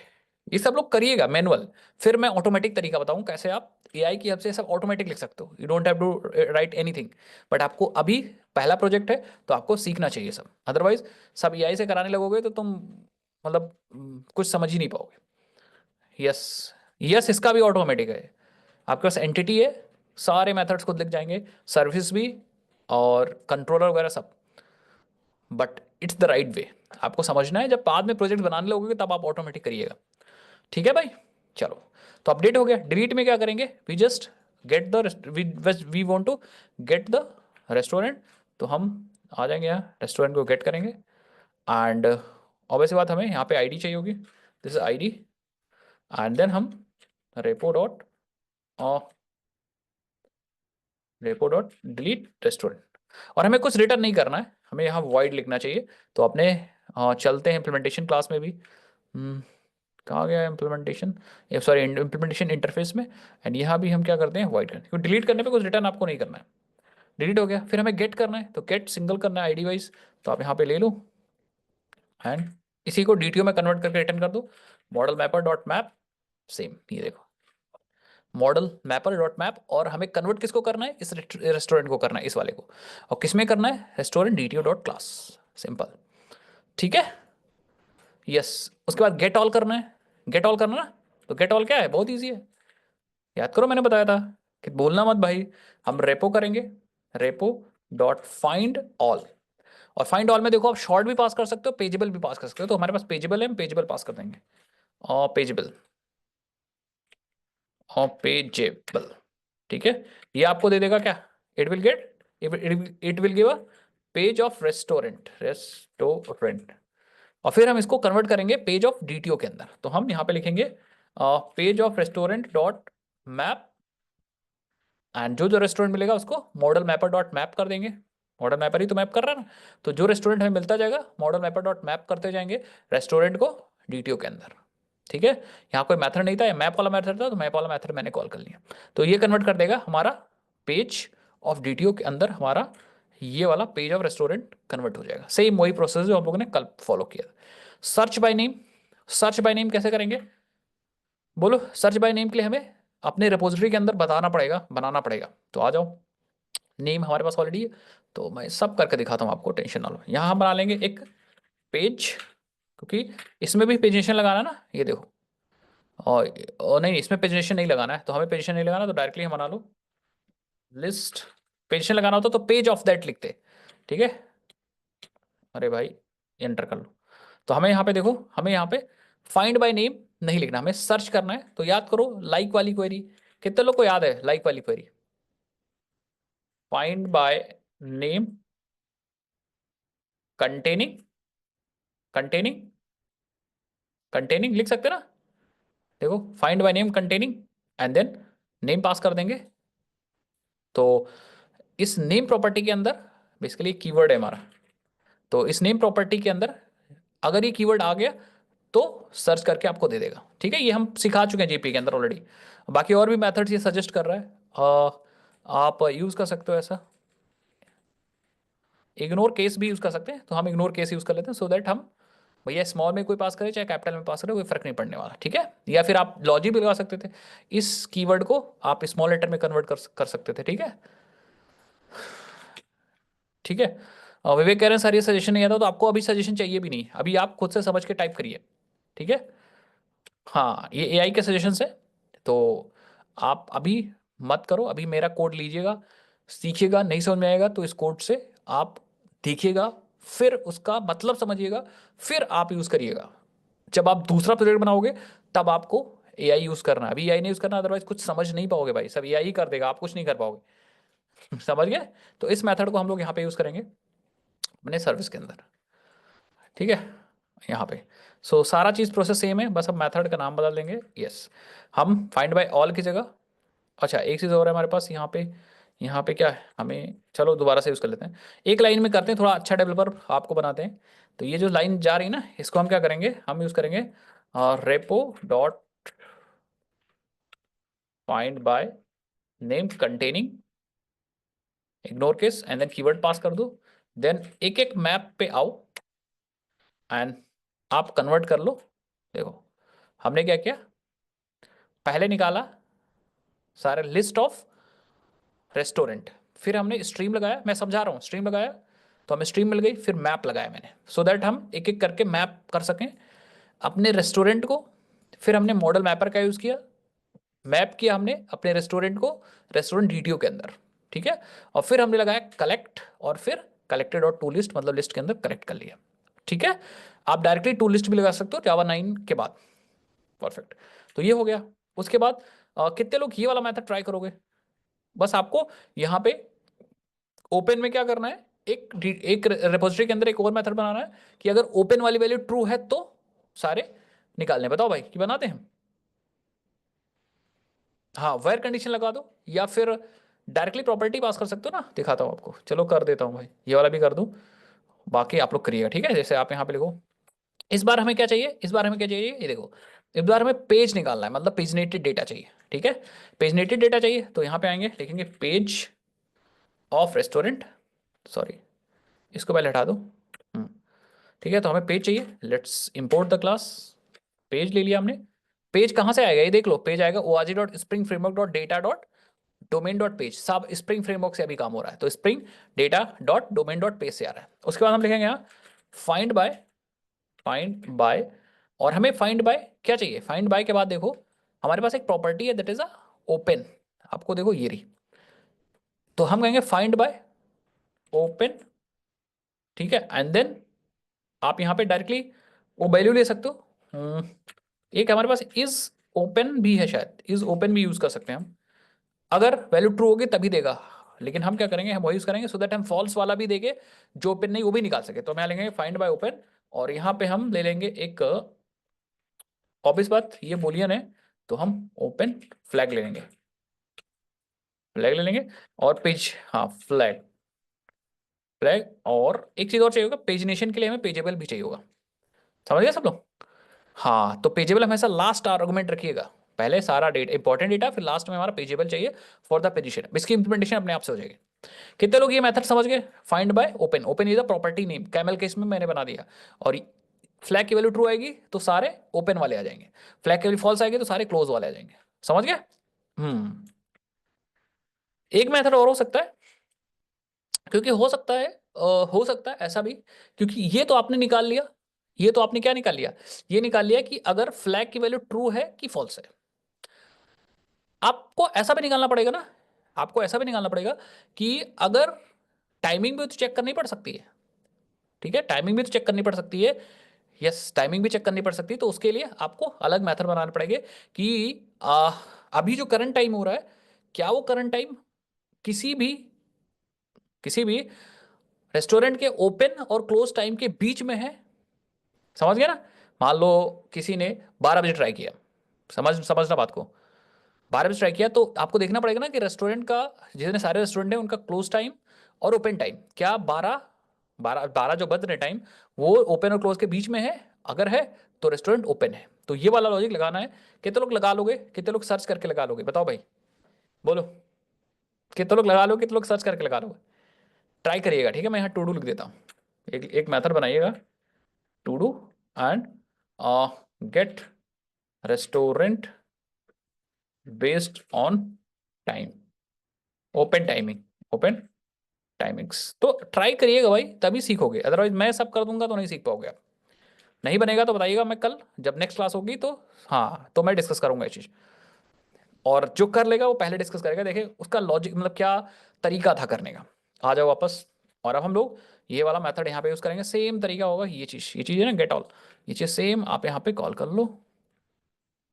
ये सब लोग करिएगा मैनुअल, फिर मैं ऑटोमेटिक तरीका बताऊं कैसे आप एआई की हेल्प से सब ऑटोमेटिक लिख सकते हो, you don't have to write anything. But आपको अभी पहला प्रोजेक्ट है तो आपको सीखना चाहिए सब, अदरवाइज सब एआई से कराने लगोगे तो तुम मतलब कुछ समझ ही नहीं पाओगे। यस, यस इसका भी ऑटोमेटिक है, आपके पास एंटिटी है, सारे मेथड्स खुद लिख जाएंगे, सर्विस भी और कंट्रोलर वगैरह सब। But it's the right way, आपको समझना है, जब बाद में प्रोजेक्ट बनाने लगोगे तब आप ऑटोमेटिक करिएगा। ठीक है भाई, चलो, तो अपडेट हो गया। डिलीट में क्या करेंगे, we just get the we want to get the restaurant, तो हम आ जाएंगे यहाँ, रेस्टोरेंट को गेट करेंगे, एंड ऑब्वियसली बात हमें यहाँ पे आईडी चाहिए होगी, this is ID, and then हम repo dot repo dot delete restaurant, और हमें कुछ रिटर्न नहीं करना है, हमें यहाँ वॉइड लिखना चाहिए। तो अपने चलते हैं इम्प्लीमेंटेशन क्लास में भी, कहाँ गया इम्प्लीमेंटेशन, सॉरी इम्प्लीमेंटेशन इंटरफेस में, एंड यहाँ भी हम क्या करते हैं, वॉइड करते हैं, क्योंकि डिलीट करने पे कुछ रिटर्न आपको नहीं करना है। डिलीट हो गया, फिर हमें गेट करना है, तो गेट सिंगल करना है आईडी वाइज, तो आप यहाँ पे ले लो एंड इसी को डीटीओ में कन्वर्ट करके रिटर्न कर दो, model mapper dot map, same ये देखो, मॉडल मैपर डॉट मैप, और हमें कन्वर्ट किसको करना है, इस रेस्टोरेंट को करना है, इस वाले को, और किस में करना है, restaurant DTO dot class, simple. ठीक है, यस, उसके बाद गेट ऑल करना है, गेट ऑल करना ना, तो गेट ऑल क्या है, बहुत ईजी है, याद करो मैंने बताया था कि बोलना मत भाई, हम रेपो करेंगे, रेपो डॉट फाइंड ऑल। और फाइंड ऑल में देखो आप शॉर्ट भी पास कर सकते हो, पेजेबल भी पास कर सकते हो। तो हमारे पास पेजेबल है, हम पेजेबल पास कर देंगे, और पेजेबल और पेजेबल। ठीक है, ये आपको दे देगा क्या, it will get, it will give a page of restaurant. और फिर हम इसको कन्वर्ट करेंगे पेज ऑफ डीटीओ के अंदर। तो हम यहाँ पे लिखेंगे page of restaurant dot map, and जो जो रेस्टोरेंट मिलेगा उसको मॉडल मैपर डॉट मैप कर देंगे। मॉडल मैपर ही तो मैप कर रहा है ना, तो जो रेस्टोरेंट हमें मिलता जाएगा मॉडल मैपर डॉट मैप करते जाएंगे रेस्टोरेंट को डीटीओ के अंदर। ठीक है, यहाँ कोई मेथड नहीं था, ये मैप वाला मेथड था, तो मैप वाला मेथड मैंने कॉल कर लिया। तो ये कन्वर्ट कर देगा हमारा पेज ऑफ डीटीओ के अंदर, हमारा ये वाला पेज ऑफ रेस्टोरेंट कन्वर्ट हो जाएगा। सेम वही प्रोसेस जो हम लोगों ने कल फॉलो किया। Search by name, search by name कैसे करेंगे बोलो। सर्च बाय नेम के लिए हमें अपने रिपोजिटरी के अंदर बताना पड़ेगा, बनाना पड़ेगा। तो आ जाओ, नेम हमारे पास ऑलरेडी है, तो मैं सब करके दिखाता हूँ आपको, टेंशन ना लो। यहाँ हम बना लेंगे एक पेज, क्योंकि इसमें भी पेजिनेशन लगाना है ना, ये देखो। और नहीं, इसमें पेजिनेशन नहीं लगाना है, तो हमें पेजिनेशन नहीं लगाना, तो डायरेक्टली हम बना लो लिस्ट। पेजिनेशन लगाना होता तो पेज ऑफ दैट लिखते, ठीक है। अरे भाई एंटर कर लो। तो हमें यहाँ पे देखो, हमें यहाँ पे फाइंड बाय नेम नहीं लिखना, हमें सर्च करना है। तो याद करो लाइक वाली क्वेरी, कितने लोग को याद है लाइक वाली query. Find by name containing, containing, containing लिख सकते ना। देखो find by name containing, and then name pass कर देंगे। तो इस नेम प्रॉपर्टी के अंदर बेसिकली कीवर्ड है हमारा। तो इस नेम प्रॉपर्टी के अंदर अगर ये कीवर्ड आ गया तो सर्च करके आपको दे देगा। ठीक है, ये हम सिखा चुके हैं जीपी के अंदर ऑलरेडी। बाकी और भी मेथड्स ये सजेस्ट कर रहा है, आप यूज कर सकते हो ऐसा। इग्नोर केस भी यूज कर सकते हैं, तो हम इग्नोर केस यूज कर लेते हैं, सो दैट हम भैया स्मॉल में कोई पास करे चाहे कैपिटल में पास करे कोई फर्क नहीं पड़ने वाला। ठीक है, या फिर आप लॉजिक भी लगा सकते थे, इस कीवर्ड को आप स्मॉल लेटर में कन्वर्ट कर सकते थे। ठीक है, ठीक है। विवेक कह रहे हैं सर ये सजेशन नहीं आता, तो आपको अभी सजेशन चाहिए भी नहीं, अभी आप खुद से समझ के टाइप करिए। ठीक है, हाँ ये एआई के सजेशन है, तो आप अभी मत करो, अभी मेरा कोड लीजिएगा, सीखिएगा। नहीं समझ में आएगा तो इस कोड से आप देखिएगा, फिर उसका मतलब समझिएगा, फिर आप यूज करिएगा। जब आप दूसरा प्रोजेक्ट बनाओगे तब आपको एआई यूज करना है, अभी एआई नहीं यूज करना, अदरवाइज कुछ समझ नहीं पाओगे भाई, सब एआई कर देगा, आप कुछ नहीं कर पाओगे। समझ गए। तो इस मेथड को हम लोग यहाँ पे यूज करेंगे अपने सर्विस के अंदर। ठीक है, यहाँ पे सारा चीज़ प्रोसेस सेम है, बस अब मेथड का नाम बदल देंगे। यस, हम फाइंड बाय ऑल की जगह, अच्छा एक चीज़ और है हमारे पास यहाँ पे, यहाँ पे क्या है हमें, चलो दोबारा से यूज़ कर लेते हैं, एक लाइन में करते हैं, थोड़ा अच्छा डेवलपर आपको बनाते हैं। तो ये जो लाइन जा रही है ना, इसको हम क्या करेंगे, हम यूज़ करेंगे repo dot find by name containing, ignore case, and then keyword pass कर दो। देन एक एक मैप पे आओ एंड आप कन्वर्ट कर लो। देखो हमने क्या किया, पहले निकाला सारे लिस्ट ऑफ रेस्टोरेंट, फिर हमने स्ट्रीम लगाया, मैं समझा रहा हूँ, स्ट्रीम लगाया तो हमें स्ट्रीम मिल गई, फिर मैप लगाया मैंने, सो दैट हम एक एक करके मैप कर सकें अपने रेस्टोरेंट को। फिर हमने मॉडल मैपर का यूज़ किया, मैप किया हमने अपने रेस्टोरेंट को रेस्टोरेंट डीटीओ के अंदर। ठीक है, और फिर हमने लगाया कलेक्ट, और फिर कलेक्टेड और टू लिस्ट मतलब लिस्ट के अंदर कलेक्ट कर लिया। ठीक है, आप डायरेक्टली टू लिस्ट भी लगा सकते हो जावा 9 के बाद। परफेक्ट, तो ये हो गया। उसके बाद कितने लोग ये वाला मेथड ट्राई करोगे, बस आपको यहाँ पे ओपन में क्या करना है, एक रेपोजिटरी के अंदर एक और मेथड बनाना है कि अगर ओपन वाली वैल्यू ट्रू है तो सारे निकालने। बताओ भाई कि बनाते हैं। हाँ वेर कंडीशन लगा दो, या फिर डायरेक्टली प्रॉपर्टी पास कर सकते हो ना, दिखाता हूँ आपको, चलो कर देता हूँ भाई, ये वाला भी कर दूँ, बाकी आप लोग करिएगा। ठीक है, जैसे आप यहाँ पे लिखो, इस बार हमें क्या चाहिए, इस बार हमें क्या चाहिए, ये देखो, इस बार हमें पेज निकालना है, मतलब पेजनेटेड डेटा चाहिए। ठीक है, पेजनेटेड डेटा चाहिए, तो यहाँ पे आएंगे, लिखेंगे पेज ऑफ रेस्टोरेंट, सॉरी इसको पहले हटा दो। ठीक है, तो हमें पेज चाहिए, let's import the class. Page ले लिया हमने, पेज कहाँ से आएगा ये देख लो, पेज आएगा ORG dot Spring framework dot data dot domain dot page, सब स्प्रिंग फ्रेमवर्क से अभी काम हो रहा है, तो Spring data dot domain dot page से आ रहा है। उसके बाद हम लिखेंगे यहाँ फाइंड बाय, फाइंड बाय, और हमें फाइंड बाय क्या चाहिए, फाइंड बाय के बाद देखो हमारे पास एक प्रॉपर्टी है दैट इज अ ओपन, आपको देखो ये रही। तो हम कहेंगे फाइंड बाय ओपन, ठीक है, एंड देन आप यहाँ पे डायरेक्टली वो वैल्यू ले सकते हो। एक हमारे पास इज ओपन भी है, शायद इज ओपन भी यूज कर सकते हैं हम, अगर वैल्यू ट्रू होगी तभी देगा। लेकिन हम क्या करेंगे, हम वही यूज करेंगे सो दैट हम फॉल्स वाला भी देंगे, जो ओपन नहीं वो भी निकाल सके। तो हम यहाँ लेंगे फाइंड बाय ओपन, और यहाँ पे हम ले लेंगे एक ऑब्वियस बात, ये बोलियन है तो हम ओपन फ्लैग ले लेंगे, फ्लैग ले लेंगे। और पेज, हाँ फ्लैग, फ्लैग। और एक चीज और चाहिए होगा, पेजनेशन के लिए हमें पेजेबल भी चाहिए होगा। समझ गए सब लोग? हाँ, तो पेजेबल हमेशा लास्ट आर्गुमेंट रखिएगा, पहले सारा डेटा इंपॉर्टेंट डेटा, फिर लास्ट में हमारा पेजेबल चाहिए फॉर द पोजीशन। इसकी इंप्लीमेंटेशन अपने आप से हो जाएगी। कितने लोग ये मेथड समझ गए? Find by open, open is the property name, camel case में मैंने बना दिया। और फ्लैग की वैल्यू ट्रू आएगी तो सारे ओपन वाले आ जाएंगे, फ्लैग की वैल्यू फॉल्स आएगी तो सारे क्लोज वाले आ जाएंगे। समझ गए? हम्म। एक मेथड और हो सकता है, क्योंकि हो सकता है ऐसा भी, क्योंकि ये तो आपने निकाल लिया, ये तो आपने क्या निकाल लिया, ये निकाल लिया कि अगर फ्लैग की वैल्यू ट्रू है कि फॉल्स है। आपको ऐसा भी निकालना पड़ेगा ना, आपको ऐसा भी निकालना पड़ेगा कि अगर टाइमिंग भी तो चेक करनी पड़ सकती है, ठीक है, टाइमिंग भी तो चेक करनी पड़ सकती है। यस, टाइमिंग भी चेक करनी पड़ सकती है, तो उसके लिए आपको अलग मेथड बनाने पड़ेंगे कि अभी जो करंट टाइम हो रहा है, क्या वो करंट टाइम किसी भी रेस्टोरेंट के ओपन और क्लोज टाइम के बीच में है। समझ गया ना? मान लो किसी ने 12 बजे ट्राई किया, समझना बात को, 12 बजे ट्राई किया, तो आपको देखना पड़ेगा ना कि रेस्टोरेंट का, जितने सारे रेस्टोरेंट है उनका क्लोज टाइम और ओपन टाइम क्या 12 जो बज रहे टाइम वो ओपन और क्लोज के बीच में है। अगर है तो रेस्टोरेंट ओपन है। तो ये वाला लॉजिक लगाना है। कितने लोग लगा लोगे, कितने लोग सर्च करके लगा लोगे, बताओ भाई, बोलो। कितने लोग लगा लो, कितने लोग सर्च करके लगा लोगे? ट्राई करिएगा, ठीक है, मैं यहाँ टू डू लिख देता हूँ। एक मेथड बनाइएगा, to do and get restaurant based on time, open timing, open timings. तो ट्राई करिएगा भाई, तभी सीखोगे, अदरवाइज मैं सब कर दूंगा तो नहीं सीख पाओगे आप। नहीं बनेगा तो बताइएगा, मैं कल जब नेक्स्ट क्लास होगी तो, हाँ, तो मैं डिस्कस करूंगा ये चीज़। और जो कर लेगा वो पहले डिस्कस करेगा, देखे उसका लॉजिक मतलब क्या तरीका था करने का। आ जाओ वापस। और अब हम लोग ये वाला मेथड यहाँ पे यूज करेंगे, सेम तरीका होगा। ये चीज़ है ना गेट ऑल, ये चीज़ सेम आप यहाँ पे कॉल कर लो,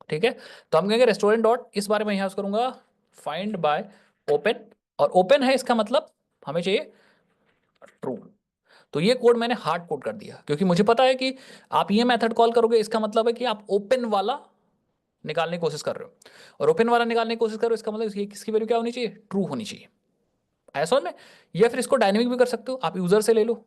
ठीक है। तो हम कहेंगे रेस्टोरेंट डॉट, इस बारे में यहाँ यूज करूंगा फाइंड बाय ओपन, और ओपन है इसका मतलब हमें चाहिए ट्रू। तो ये कोड मैंने हार्ड कोड कर दिया, क्योंकि मुझे पता है कि आप ये मेथड कॉल करोगे, इसका मतलब है कि आप ओपन वाला निकालने की कोशिश कर रहे हो, और ओपन वाला निकालने की कोशिश कर रहे हो, इसका मतलब ये किसकी वैल्यू क्या होनी चाहिए, ट्रू होनी चाहिए। ऐसा में, या फिर इसको डायनेमिक भी कर सकते हो, आप यूजर से ले लो।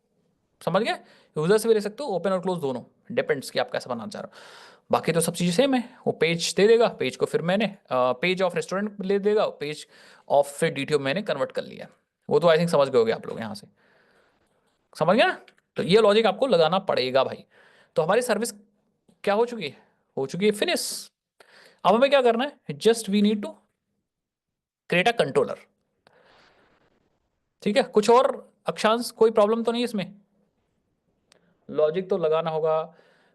समझ गए? यूजर से भी ले सकते हो, ओपन और क्लोज दोनों, डिपेंड्स कि आप कैसा बनाना चाह रहे हो। बाकी तो सब चीज़ें सेम है। वो पेज दे देगा, पेज को फिर मैंने पेज ऑफ रेस्टोरेंट ले देगा, पेज ऑफ फिर डीटीओ मैंने कन्वर्ट कर लिया। वो तो आई थिंक समझ गए होगे आप लोग यहाँ से। समझ गया ना? तो ये लॉजिक आपको लगाना पड़ेगा भाई। तो हमारी सर्विस क्या हो चुकी है? हो चुकी है फिनिश। अब हमें क्या करना है, just we need to create a controller. ठीक है, कुछ और अक्षांश, कोई प्रॉब्लम तो नहीं इसमें? लॉजिक तो लगाना होगा।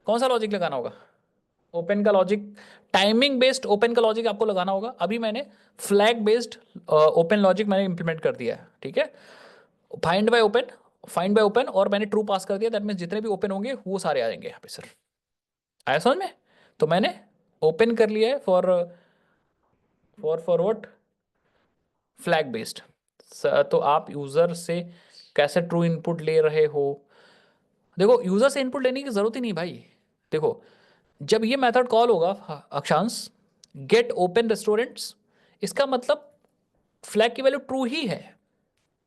कौन सा लॉजिक लगाना होगा? ओपन का लॉजिक, टाइमिंग बेस्ड ओपन का लॉजिक आपको लगाना होगा। अभी मैंने फ्लैग बेस्ड ओपन लॉजिक मैंने इंप्लीमेंट कर दिया है, ठीक है। Find by open, find by open, और मैंने ट्रू पास कर दिया, दैट मीन जितने भी ओपन होंगे वो सारे आ जाएंगे यहाँ पे सर। आया समझ में? तो मैंने ओपन कर लिया है फॉर व्हाट, फ्लैग बेस्ड। तो आप यूजर से कैसे ट्रू इनपुट ले रहे हो? देखो, यूजर से इनपुट लेने की जरूरत ही नहीं भाई। देखो, जब ये मेथड कॉल होगा अक्षांश, गेट ओपन रेस्टोरेंट्स, इसका मतलब फ्लैग की वैल्यू ट्रू ही है,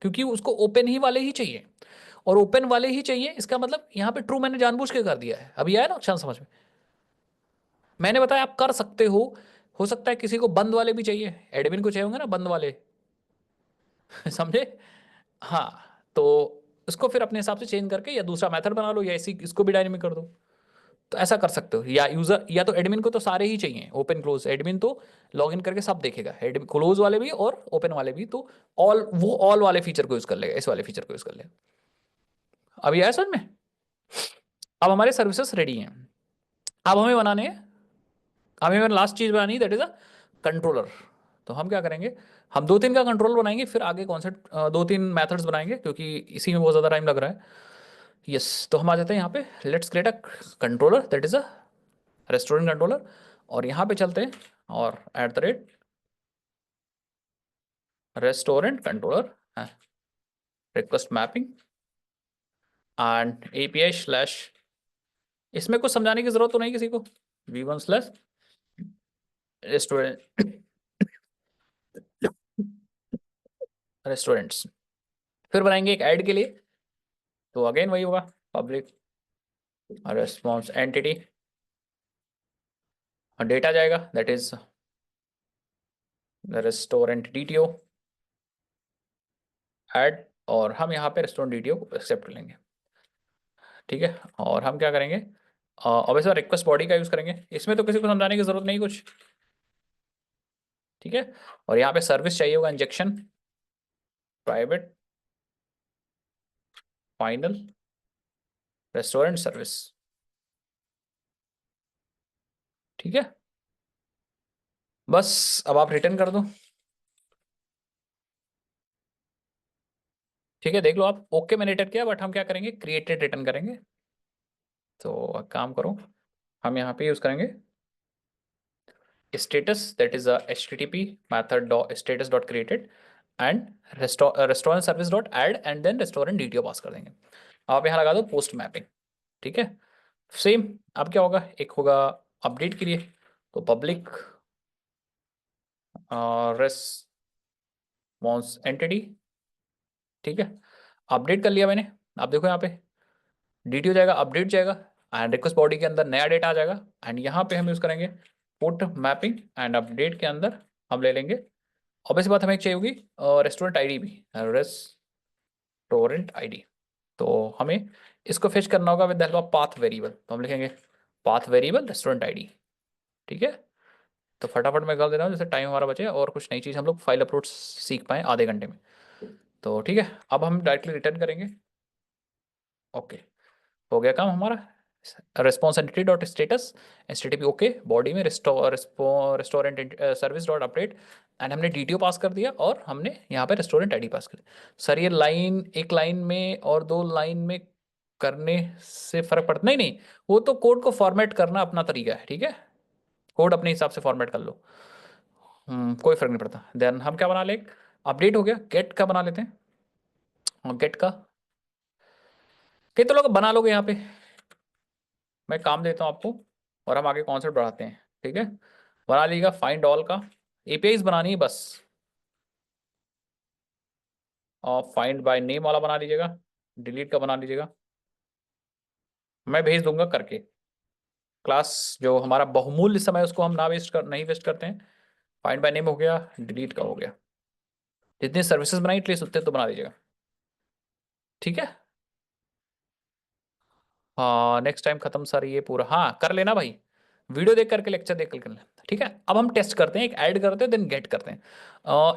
क्योंकि उसको ओपन ही वाले ही चाहिए, और ओपन वाले ही चाहिए, इसका मतलब यहाँ पे ट्रू मैंने जानबूझ के कर दिया है। अभी आया ना अक्षांश समझ में? मैंने बताया आप कर सकते हो सकता है किसी को बंद वाले भी चाहिए, एडमिन को चाहिए होंगे ना बंद वाले। समझे? हाँ, तो इसको फिर अपने हिसाब से चेंज करके या दूसरा मेथड बना लो, या इसी इसको भी डायनेमिक कर दो। तो ऐसा कर सकते हो, या यूजर, या तो एडमिन को तो सारे ही चाहिए ओपन क्लोज, एडमिन तो लॉग इन करके सब देखेगा, एडमिन क्लोज वाले भी और ओपन वाले भी, तो ऑल वाले फीचर को यूज कर लेगा, इस वाले फीचर को यूज कर लेगा। अभी आया समझ में? अब हमारे सर्विसेज रेडी हैं। अब हमें लास्ट चीज बनानी, दैट इज अ कंट्रोलर। तो हम क्या करेंगे, हम 2-3 का कंट्रोल बनाएंगे, फिर आगे कॉन्सेप्ट 2-3 मेथड्स बनाएंगे क्योंकि इसी में बहुत ज़्यादा टाइम लग रहा है। यस, तो हम आ जाते हैं यहाँ पे, let's create a controller that is a restaurant controller, और यहाँ पे चलते हैं और @ restaurant controller request mapping and API/, इसमें कुछ समझाने की जरूरत तो नहीं किसी को, V1/ रेस्टोरेंट रेस्टोरेंट्स, फिर बनाएंगे एक ऐड के लिए, तो अगेन वही होगा, पब्लिक रिस्पॉन्स एंटिटी, डेटा जाएगा that is restaurant DTO add, और हम यहाँ पे रेस्टोरेंट DTO को एक्सेप्ट कर लेंगे, ठीक है। और हम क्या करेंगे, ऑब्वियसली रिक्वेस्ट बॉडी का यूज करेंगे, इसमें तो किसी को समझाने की जरूरत नहीं कुछ, ठीक है। और यहाँ पे सर्विस चाहिए होगा, injection private final restaurant service, ठीक है। बस अब आप रिटर्न कर दो, ठीक है। देख लो आप, ओके मैंने रिटर्न किया, बट हम क्या करेंगे, क्रिएटेड रिटर्न करेंगे। तो एक काम करो, हम यहाँ पे यूज करेंगे status that is a http method dot status dot created and restaurant service dot add and then restaurant DTO pass कर देंगे। आप यहाँ लगा दो पोस्ट मैपिंग, ठीक है। सेम अब क्या होगा, एक होगा अपडेट के लिए, तो पब्लिक रेस्पॉन्स एंटिटी, ठीक है। अपडेट कर लिया मैंने, आप देखो यहाँ पे DTO जाएगा, अपडेट जाएगा, एंड रिक्वेस्ट बॉडी के अंदर नया डेटा आ जाएगा, एंड यहाँ पे हम यूज करेंगे पुट मैपिंग एंड अपडेट के अंदर हम ले लेंगे, ऑब्वियस बात हमें एक चाहिए होगी रेस्टोरेंट आईडी भी, रेस्टोरेंट आईडी। तो हमें इसको फेच करना होगा with the help of path variable, तो हम लिखेंगे पाथ वेरिएबल रेस्टोरेंट आईडी, ठीक है। तो फटाफट मैं कर दे रहा हूँ, जैसे टाइम हमारा बचे और कुछ नई चीज़ हम लोग फाइल अपलोड सीख पाएँ आधे घंटे में। तो ठीक है, अब हम डायरेक्टली रिटर्न करेंगे, ओके, हो गया काम हमारा। Response entity dot status HTTP okay, body में restaurant service dot update, and हमने DTO पास कर दिया और हमने यहाँ पे रेस्टोरेंट आईडी पास कर दिया। सर ये लाइन एक लाइन में और 2 लाइन में करने से फर्क पड़ता नहीं, नहीं, वो तो कोड को फॉर्मेट करना अपना तरीका है, ठीक है। कोड अपने हिसाब से फॉर्मेट कर लो, कोई फर्क नहीं पड़ता। देन हम क्या बना ले, अपडेट हो गया, गेट का बना लेते हैं, और गेट का कई तो लोग बना लोगे यहाँ पे, मैं काम देता हूँ आपको और हम आगे कॉन्सेप्ट बढ़ाते हैं, ठीक है। बना लीजिएगा फाइंड ऑल का, APIs बनानी है बस, और फाइंड बाय नेम वाला बना लीजिएगा, डिलीट का बना लीजिएगा, मैं भेज दूंगा करके। क्लास जो हमारा बहुमूल्य समय उसको हम ना नहीं वेस्ट करते हैं। फाइंड बाय नेम हो गया, डिलीट का हो गया, जितनी सर्विसेज बनाई एटलीस्ट उतने तो बना लीजिएगा, ठीक है। हाँ नेक्स्ट टाइम खत्म सर ये पूरा, हाँ कर लेना भाई, वीडियो देख करके लेक्चर देख करके लेना, ठीक है। अब हम टेस्ट करते हैं, एक ऐड करते हैं देन गेट करते हैं,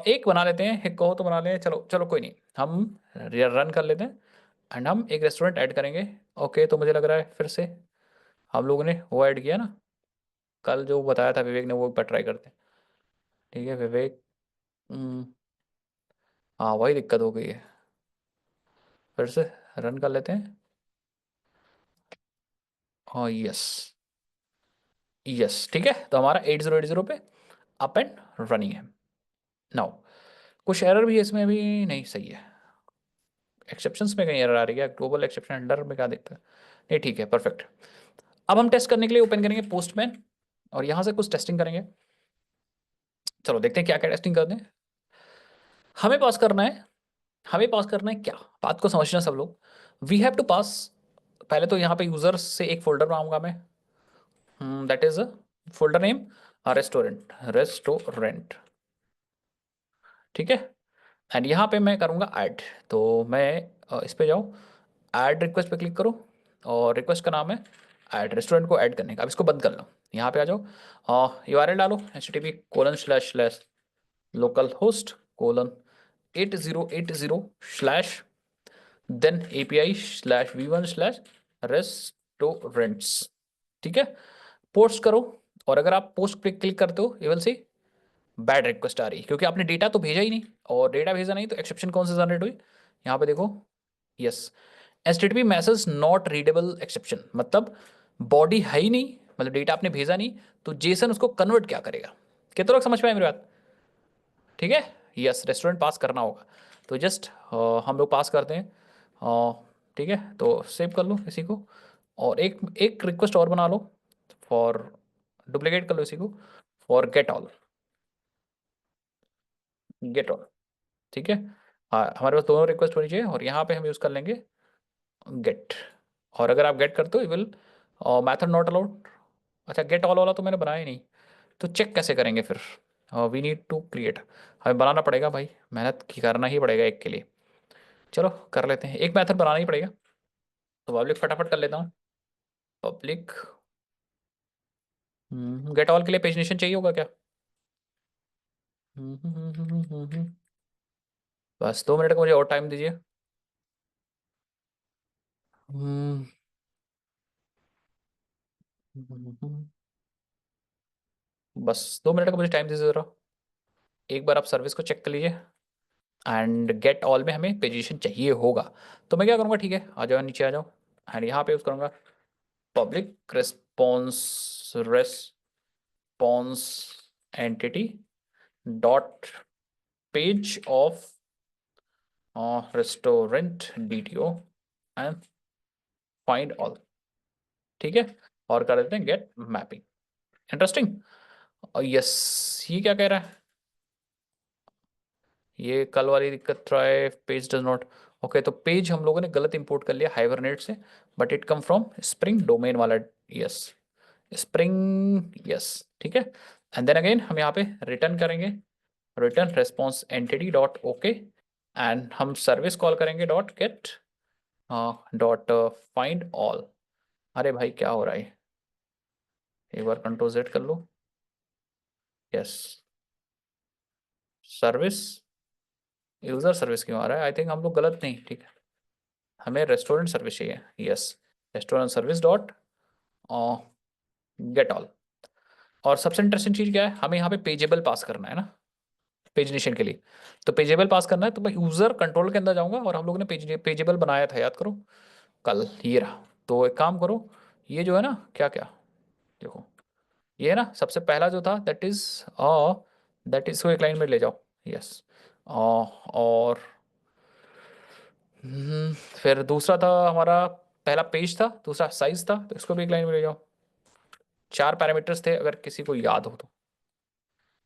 एक बना लेते हैं, एक कहो तो बना लें, चलो चलो कोई नहीं, हम रन कर लेते हैं एंड हम एक रेस्टोरेंट ऐड करेंगे। ओके, तो मुझे लग रहा है फिर से हम लोगों ने वो ऐड किया ना, कल जो बताया था विवेक ने, वो पर ट्राई करते हैं, ठीक है विवेक। हाँ वही दिक्कत हो गई है, फिर से रन कर लेते हैं। हाँ यस, यस ठीक है, तो हमारा 8080 पे अप एंड रनिंग है नाउ। कुछ एरर भी है इसमें भी, नहीं सही है, एक्सेप्शंस में कहीं एरर आ रही है, ग्लोबल एक्सेप्शन अंडर में क्या दिखता है, नहीं ठीक है परफेक्ट। अब हम टेस्ट करने के लिए ओपन करेंगे पोस्टमैन और यहाँ से कुछ टेस्टिंग करेंगे, चलो देखते हैं क्या क्या टेस्टिंग करते हैं। हमें पास करना है, हमें पास करना है क्या, बात को समझना सब लोग, वी हैव टू पास, पहले तो यहाँ पे यूजर्स से एक फोल्डर बनाऊंगा मैं, that is folder name restaurant, ठीक है। एंड यहाँ पे मैं करूँगा ऐड, तो मैं इस पे जाऊँ, ऐड रिक्वेस्ट पे क्लिक करो, और रिक्वेस्ट का नाम है ऐड रेस्टोरेंट को ऐड करने का। अब इसको बंद कर लो, यहाँ पे आ जाओ, URL डालो http:// local host colon 8080 then API/v1/restaurants, ठीक है। पोस्ट करो, और अगर आप पोस्ट पे क्लिक करते हो you will see bad request आ रही है क्योंकि आपने डेटा तो भेजा ही नहीं, और डेटा भेजा नहीं तो एक्सेप्शन कौन से जनरेट हुई, यहाँ पे देखो, yes, HTTP message not readable exception, मतलब बॉडी है ही नहीं, मतलब डेटा आपने भेजा नहीं, तो जेसन उसको कन्वर्ट क्या करेगा। कितने लोग समझ पाए मेरी बात? ठीक है, यस, रेस्टोरेंट पास करना होगा, तो जस्ट हम लोग पास करते हैं। ठीक है, तो सेव कर लो इसी को, और एक एक रिक्वेस्ट और बना लो फॉर, डुप्लीकेट कर लो इसी को, फॉर गेट ऑल, ठीक है। हाँ, हमारे पास दोनों रिक्वेस्ट होनी चाहिए, और यहाँ पे हम यूज़ कर लेंगे गेट, और अगर आप गेट करते हो विल मैथड नॉट अलाउड। अच्छा, गेट ऑल वाला तो मैंने बनाया ही नहीं, तो चेक कैसे करेंगे फिर? वी नीड टू क्रिएट, हमें बनाना पड़ेगा भाई, मेहनत की करना ही पड़ेगा एक के लिए। चलो कर लेते हैं, एक मेथड बनाना ही पड़ेगा, तो पब्लिक फटाफट कर लेता हूँ। पब्लिक गेट ऑल के लिए पेजिनेशन चाहिए होगा क्या? बस 2 मिनट का मुझे और टाइम दीजिए। हम्म, बस 2 मिनट का मुझे टाइम दीजिए ज़रा, एक बार आप सर्विस को चेक कर लीजिए, एंड गेट ऑल में हमें पोजीशन चाहिए होगा। तो मैं क्या करूँगा, ठीक है, आ जाओ नीचे आ जाओ, एंड यहाँ पे यूज़ करूँगा public response entity dot page of restaurant DTO and find all, ठीक है, और कर देते हैं गेट मैपिंग। इंटरेस्टिंग। यस, ये क्या कह रहा है, ये कल वाली दिक्कत, try page does not, okay, तो पेज हम लोगों ने गलत इंपोर्ट कर लिया हाइबरनेट से, but it come from spring domain वाला, यस, स्प्रिंग, यस, ठीक है। एंड देन अगेन हम यहाँ पे रिटर्न करेंगे, return response entity dot okay, and हम सर्विस कॉल करेंगे dot gate dot find all. अरे भाई क्या हो रहा है, एक बार कंट्रोल Z कर लो, यस, सर्विस, यूजर सर्विस क्यों आ रहा है, आई थिंक हम लोग गलत, नहीं, ठीक है, हमें रेस्टोरेंट सर्विस चाहिए, yes, restaurant service dot get all. और सबसे इंटरेस्टिंग चीज़ क्या है, हमें यहाँ पे पेजेबल पास करना है ना, पेजनेशन के लिए, तो पेजेबल पास करना है, तो मैं यूज़र कंट्रोल के अंदर जाऊँगा, और हम लोग ने पेजेबल बनाया था, याद करो कल, ये रहा। तो एक काम करो, ये जो है ना, क्या क्या, देखो, ये है ना, सबसे पहला जो था दैट इज को एक लाइन में ले जाओ, यस, और फिर दूसरा था हमारा, पहला पेज था, दूसरा साइज था, तो इसको भी एक लाइन में ले जाओ। 4 पैरामीटर्स थे अगर किसी को याद हो तो,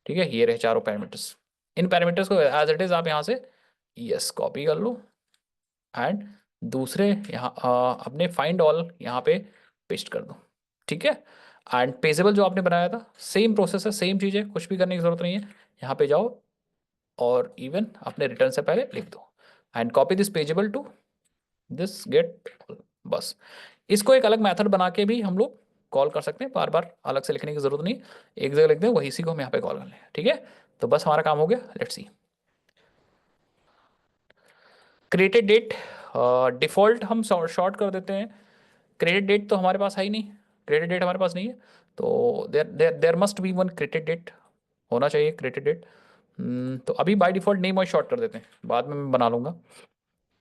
ठीक है, ये रहे चारों पैरामीटर्स। इन पैरामीटर्स को एज इट इज आप यहाँ से यस कॉपी कर लो, एंड दूसरे यहाँ अपने फाइंड ऑल यहाँ पे पेस्ट कर दो, ठीक है। एंड पेजेबल जो आपने बनाया था, सेम प्रोसेस है, सेम चीज़ है, कुछ भी करने की जरूरत नहीं है, यहाँ पे जाओ और इवन अपने रिटर्न से पहले लिख दो, and copy this pageable to this get, बस। इसको एक अलग मेथड बना के भी हम लोग कॉल कर सकते हैं, बार बार अलग से लिखने की जरूरत नहीं, एक जगह लिख दें, वही इसी को हम यहाँ पे कॉल कर लें, ठीक है। तो बस हमारा काम हो गया, let's see. Created date, default हम शॉर्ट कर देते हैं, क्रिएटेड डेट तो हमारे पास है ही नहीं, क्रिएटेड डेट हमारे पास नहीं है, तो there there there must be one created date, होना चाहिए क्रिएटेड डेट। तो अभी बाय डिफॉल्ट नेम और शॉर्ट कर देते हैं, बाद में मैं बना लूँगा,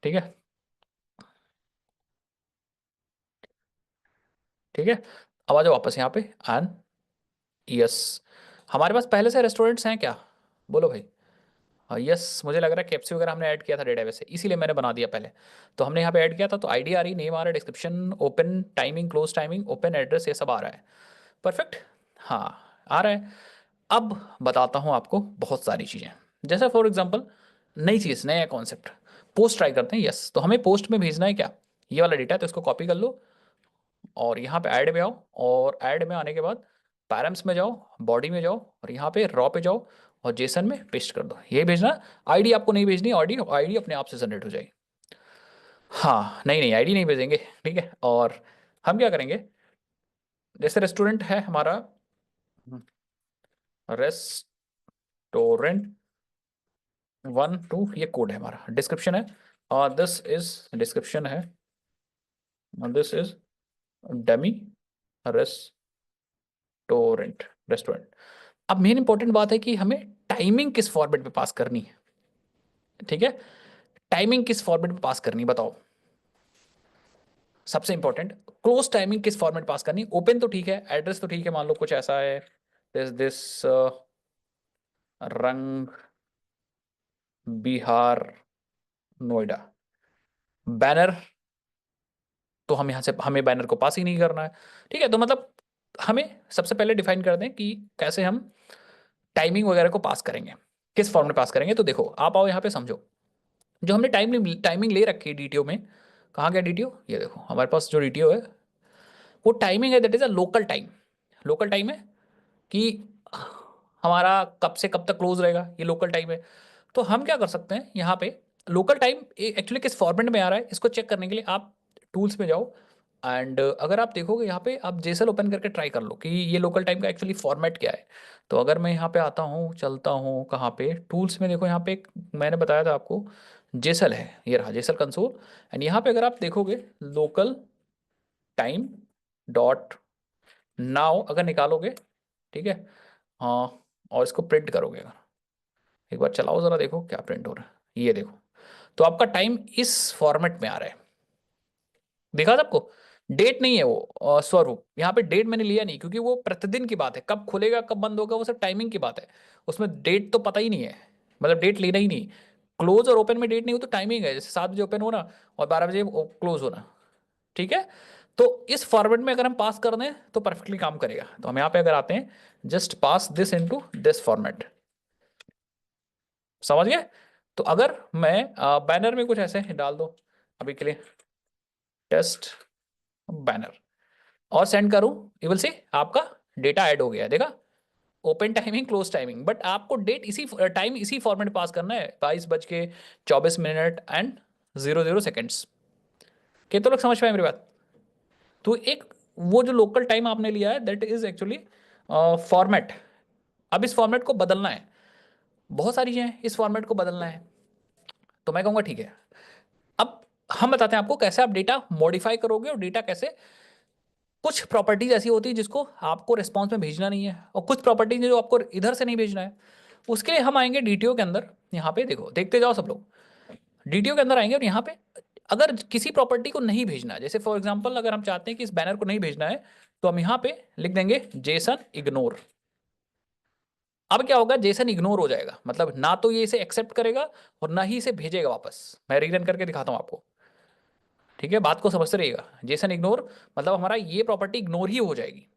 ठीक है, ठीक है। अब आ जाओ वापस यहाँ पे, एंड यस, हमारे पास पहले से रेस्टोरेंट्स हैं क्या, बोलो भाई। हाँ यस, मुझे लग रहा है केएफसी वगैरह हमने ऐड किया था डेटाबेस से, इसीलिए मैंने बना दिया पहले। तो हमने यहाँ पे ऐड किया था, तो आईडी आ रही, नेम आ रहा है, description, open timing, close timing, open address, ये सब आ रहा है, परफेक्ट, हाँ आ रहा है। अब बताता हूँ आपको बहुत सारी चीज़ें, जैसे फॉर एग्जांपल नई चीज़, नया कॉन्सेप्ट, पोस्ट ट्राई करते हैं, यस, तो हमें पोस्ट में भेजना है क्या, ये वाला डेटा है, तो इसको कॉपी कर लो, और यहाँ पे ऐड में आओ, और ऐड में आने के बाद पैरम्स में जाओ, बॉडी में जाओ, और यहाँ पे रॉ पे जाओ, और जेसन में पेस्ट कर दो, ये भेजना। आईडी आपको नहीं भेजनी, आईडी आईडी अपने आप से जनरेट हो जाएगी, हाँ, नहीं नहीं, आईडी नहीं भेजेंगे, ठीक है। और हम क्या करेंगे, जैसे रेस्टोरेंट है हमारा, रेस्टोरेंट 1 2, ये कोड है हमारा, डिस्क्रिप्शन है, और दिस इज डिस्क्रिप्शन है, this is dummy restaurant, restaurant. अब मेन इंपॉर्टेंट बात है कि हमें टाइमिंग किस फॉर्मेट पे पास करनी है, ठीक है, टाइमिंग किस फॉर्मेट पे पास करनी बताओ, सबसे इंपॉर्टेंट, क्लोज टाइमिंग किस फॉर्मेट पास करनी, ओपन तो ठीक है, एड्रेस तो ठीक है, मान लो कुछ ऐसा है, दिस रंग बिहार नोएडा, बैनर, तो हम यहां से हमें बैनर को पास ही नहीं करना है, ठीक है, तो मतलब हमें सबसे पहले डिफाइन कर दें कि कैसे हम टाइमिंग वगैरह को पास करेंगे, किस फॉर्म में पास करेंगे। तो देखो आप आओ यहाँ पे समझो, जो हमने टाइमिंग ले रखी है डीटीओ में, कहाँ गया डीटीओ, ये देखो हमारे पास जो डीटीओ है वो टाइमिंग है, that is a local time, local time है कि हमारा कब से कब तक क्लोज रहेगा, ये लोकल टाइम है। तो हम क्या कर सकते हैं यहाँ पे, लोकल टाइम एक्चुअली किस फॉर्मेट में आ रहा है इसको चेक करने के लिए आप टूल्स में जाओ, एंड अगर आप देखोगे यहाँ पे आप जेसल ओपन करके ट्राई कर लो कि ये लोकल टाइम का एक्चुअली फॉर्मेट क्या है। तो अगर मैं यहाँ पे आता हूँ, चलता हूँ कहाँ पे टूल्स में, देखो यहाँ पे मैंने बताया था आपको जेसल है, ये रहा जेसल कंसोल, एंड यहाँ पे अगर आप देखोगे लोकल टाइम डॉट नाउ अगर निकालोगे, ठीक है, हाँ, और इसको प्रिंट करोगे अगर, एक बार चलाओ जरा देखो क्या प्रिंट हो रहा है, ये देखो, तो आपका टाइम इस फॉर्मेट में आ रहा है, दिखा सबको, डेट नहीं है वो, स्वरूप यहाँ पे डेट मैंने लिया नहीं क्योंकि वो प्रतिदिन की बात है, कब खुलेगा कब बंद होगा वो सब टाइमिंग की बात है, उसमें डेट तो पता ही नहीं है, मतलब डेट लेना ही नहीं, क्लोज और ओपन में डेट नहीं हो तो टाइमिंग है, जैसे 7 बजे ओपन होना और 12 बजे क्लोज होना, ठीक है। तो इस फॉर्मेट में अगर हम पास कर दें तो परफेक्टली काम करेगा, तो हम यहाँ पे अगर आते हैं just pass this into this format, समझ गए। तो अगर मैं बैनर में कुछ ऐसे डाल दो अभी के लिए, टेस्ट बैनर, और सेंड करूं, यू विल सी आपका डेटा ऐड हो गया, देखा, open timing close timing, but आपको डेट इसी टाइम इसी फॉर्मेट पास करना है, 22:24 एंड 00 सेकेंड्स, क्या तो लोग समझ पाए मेरी बात। तो एक वो जो लोकल टाइम आपने लिया है दैट इज एक्चुअली फॉर्मेट, अब इस फॉर्मेट को बदलना है, बहुत सारी चीजें इस फॉर्मेट को बदलना है, तो मैं कहूँगा ठीक है, अब हम बताते हैं आपको कैसे आप डेटा मॉडिफाई करोगे और डेटा कैसे, कुछ प्रॉपर्टीज ऐसी होती है जिसको आपको रिस्पॉन्स में भेजना नहीं है और कुछ प्रॉपर्टीज जो आपको इधर से नहीं भेजना है, उसके लिए हम आएंगे डीटीओ के अंदर, यहाँ पे देखो देखते जाओ सब लोग, डीटीओ के अंदर आएंगे और यहाँ पे अगर किसी प्रॉपर्टी को नहीं भेजना, जैसे फॉर एग्जांपल अगर हम चाहते हैं कि इस बैनर को नहीं भेजना है, तो हम यहाँ पे लिख देंगे जेसन इग्नोर, अब क्या होगा, जेसन इग्नोर हो जाएगा, मतलब ना तो ये इसे एक्सेप्ट करेगा और ना ही इसे भेजेगा वापस, मैं रीरन करके दिखाता हूँ आपको, ठीक है, बात को समझते रहिएगा, जेसन इग्नोर मतलब हमारा ये प्रॉपर्टी इग्नोर ही हो जाएगी,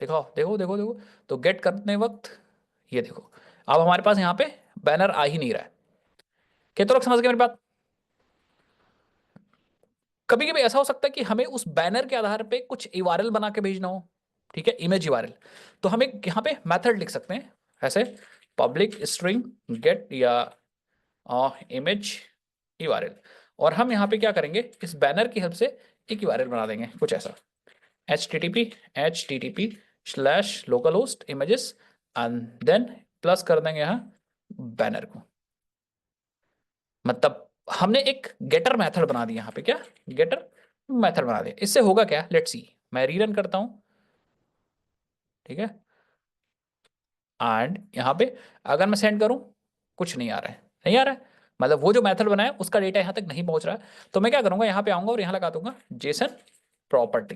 देखो देखो देखो देखो, तो गेट करने वक्त ये देखो, अब हमारे पास यहाँ पे बैनर आ ही नहीं रहा है, क्या तो लोग समझ गए मेरी बात। कभी कभी ऐसा हो सकता है कि हमें उस बैनर के आधार पे कुछ यूआरएल बना के भेजना हो, ठीक है, इमेज यूआरएल, तो हम एक यहाँ पे मेथड लिख सकते हैं ऐसे, पब्लिक स्ट्रिंग गेट या इमेज यूआरएल, और हम यहाँ पे क्या करेंगे, इस बैनर की हेल्प से एक यूआरएल बना देंगे कुछ ऐसा, http//localhost images and then plus कर देंगे यहाँ बैनर को, मतलब हमने एक गेटर मेथड बना दिया यहाँ पे, क्या गेटर मेथड बना दिया, इससे होगा क्या, लेट्स सी, मैं रीरन करता हूँ, ठीक है, एंड यहाँ पे अगर मैं सेंड करूँ कुछ नहीं आ रहा है, नहीं आ रहा है, मतलब वो जो मेथड बनाया उसका डेटा यहाँ तक नहीं पहुंच रहा है, तो मैं क्या करूंगा, यहाँ पे आऊंगा और यहाँ लगा दूंगा जेसन प्रॉपर्टी,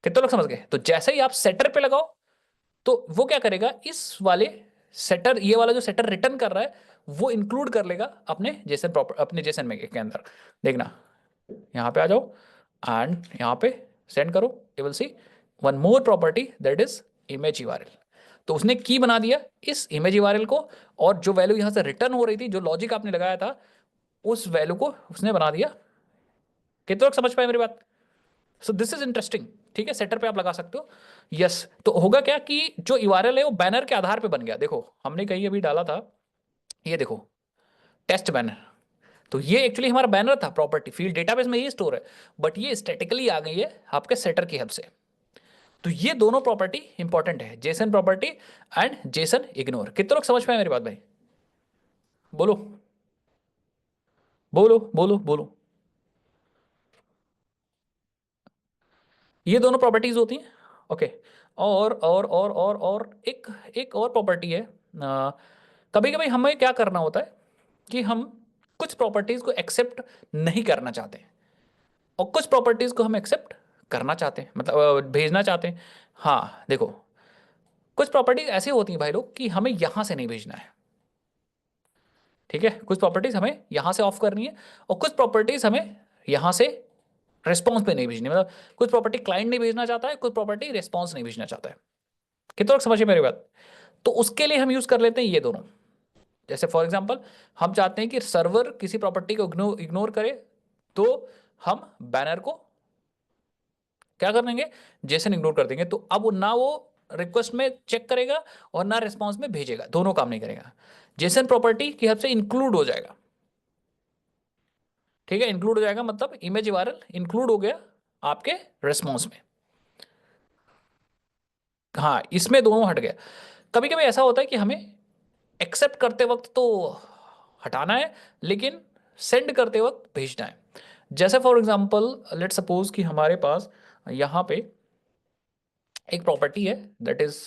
कितने लोग समझ गए। तो जैसे ही आप सेटर पे लगाओ तो वो क्या करेगा, इस वाले सेटर, ये वाला जो सेटर रिटर्न कर रहा है वो इंक्लूड कर लेगा अपने जेसन प्रॉपर, अपने जेसन में के अंदर, देखना यहाँ पे आ जाओ एंड यहाँ पे सेंड करो, you will C one more property that is image URL, तो उसने की बना दिया इस इमेज यूआरएल को, और जो वैल्यू यहाँ से रिटर्न हो रही थी, जो लॉजिक आपने लगाया था उस वैल्यू को उसने बना दिया, कितने लोग समझ पाए मेरी बात। सो दिस इज इंटरेस्टिंग, ठीक है, सेटर पे आप लगा सकते हो, यस। तो होगा क्या कि जो यूआरएल है वो बैनर के आधार पे बन गया, देखो हमने कहीं अभी डाला था, ये देखो टेस्ट बैनर, तो ये एक्चुअली हमारा बैनर था, प्रॉपर्टी फील्ड डेटाबेस में ये स्टोर है, बट ये स्टैटिकली आ गई है आपके सेटर की हेल्प से। तो ये दोनों प्रॉपर्टी इंपॉर्टेंट है, Jason property and Jason ignore, कितने लोग समझ पाए मेरी बात भाई, बोलो बोलो बोलो बोलो, ये दोनों प्रॉपर्टीज होती हैं, ओके। और एक एक और प्रॉपर्टी है, कभी कभी हमें क्या करना होता है कि हम कुछ प्रॉपर्टीज को एक्सेप्ट नहीं करना चाहते हैं और कुछ प्रॉपर्टीज को हम एक्सेप्ट करना चाहते हैं, मतलब भेजना चाहते हैं। हाँ देखो, कुछ प्रॉपर्टीज ऐसी होती हैं भाई लोग कि हमें यहां से नहीं भेजना है, ठीक है, कुछ प्रॉपर्टीज हमें यहां से ऑफ करनी है और कुछ प्रॉपर्टीज हमें यहां से रिस्पॉन्स पे नहीं भेजनी, मतलब कुछ प्रॉपर्टी क्लाइंट नहीं भेजना चाहता है, कुछ प्रॉपर्टी रिस्पॉन्स नहीं भेजना चाहता है। कितना लोग समझिए मेरी बात। तो उसके लिए हम यूज कर लेते हैं ये दोनों। जैसे फॉर एग्जांपल हम चाहते हैं कि सर्वर किसी प्रॉपर्टी को इग्नोर करे, तो हम बैनर को क्या कर देंगे, जेसन इग्नोर कर देंगे। तो अब ना वो रिक्वेस्ट में चेक करेगा और ना रिस्पॉन्स में भेजेगा, दोनों काम नहीं करेगा। जेसन प्रॉपर्टी की हद से इंक्लूड हो जाएगा, ठीक है, इंक्लूड हो जाएगा मतलब इमेज वायरल इंक्लूड हो गया आपके रिस्पॉन्स में। हाँ, इसमें दोनों हट गया। कभी कभी ऐसा होता है कि हमें एक्सेप्ट करते वक्त तो हटाना है, लेकिन सेंड करते वक्त भेजना है। जैसे फॉर एग्जांपल लेट सपोज कि हमारे पास यहाँ पे एक प्रॉपर्टी है, दैट इज,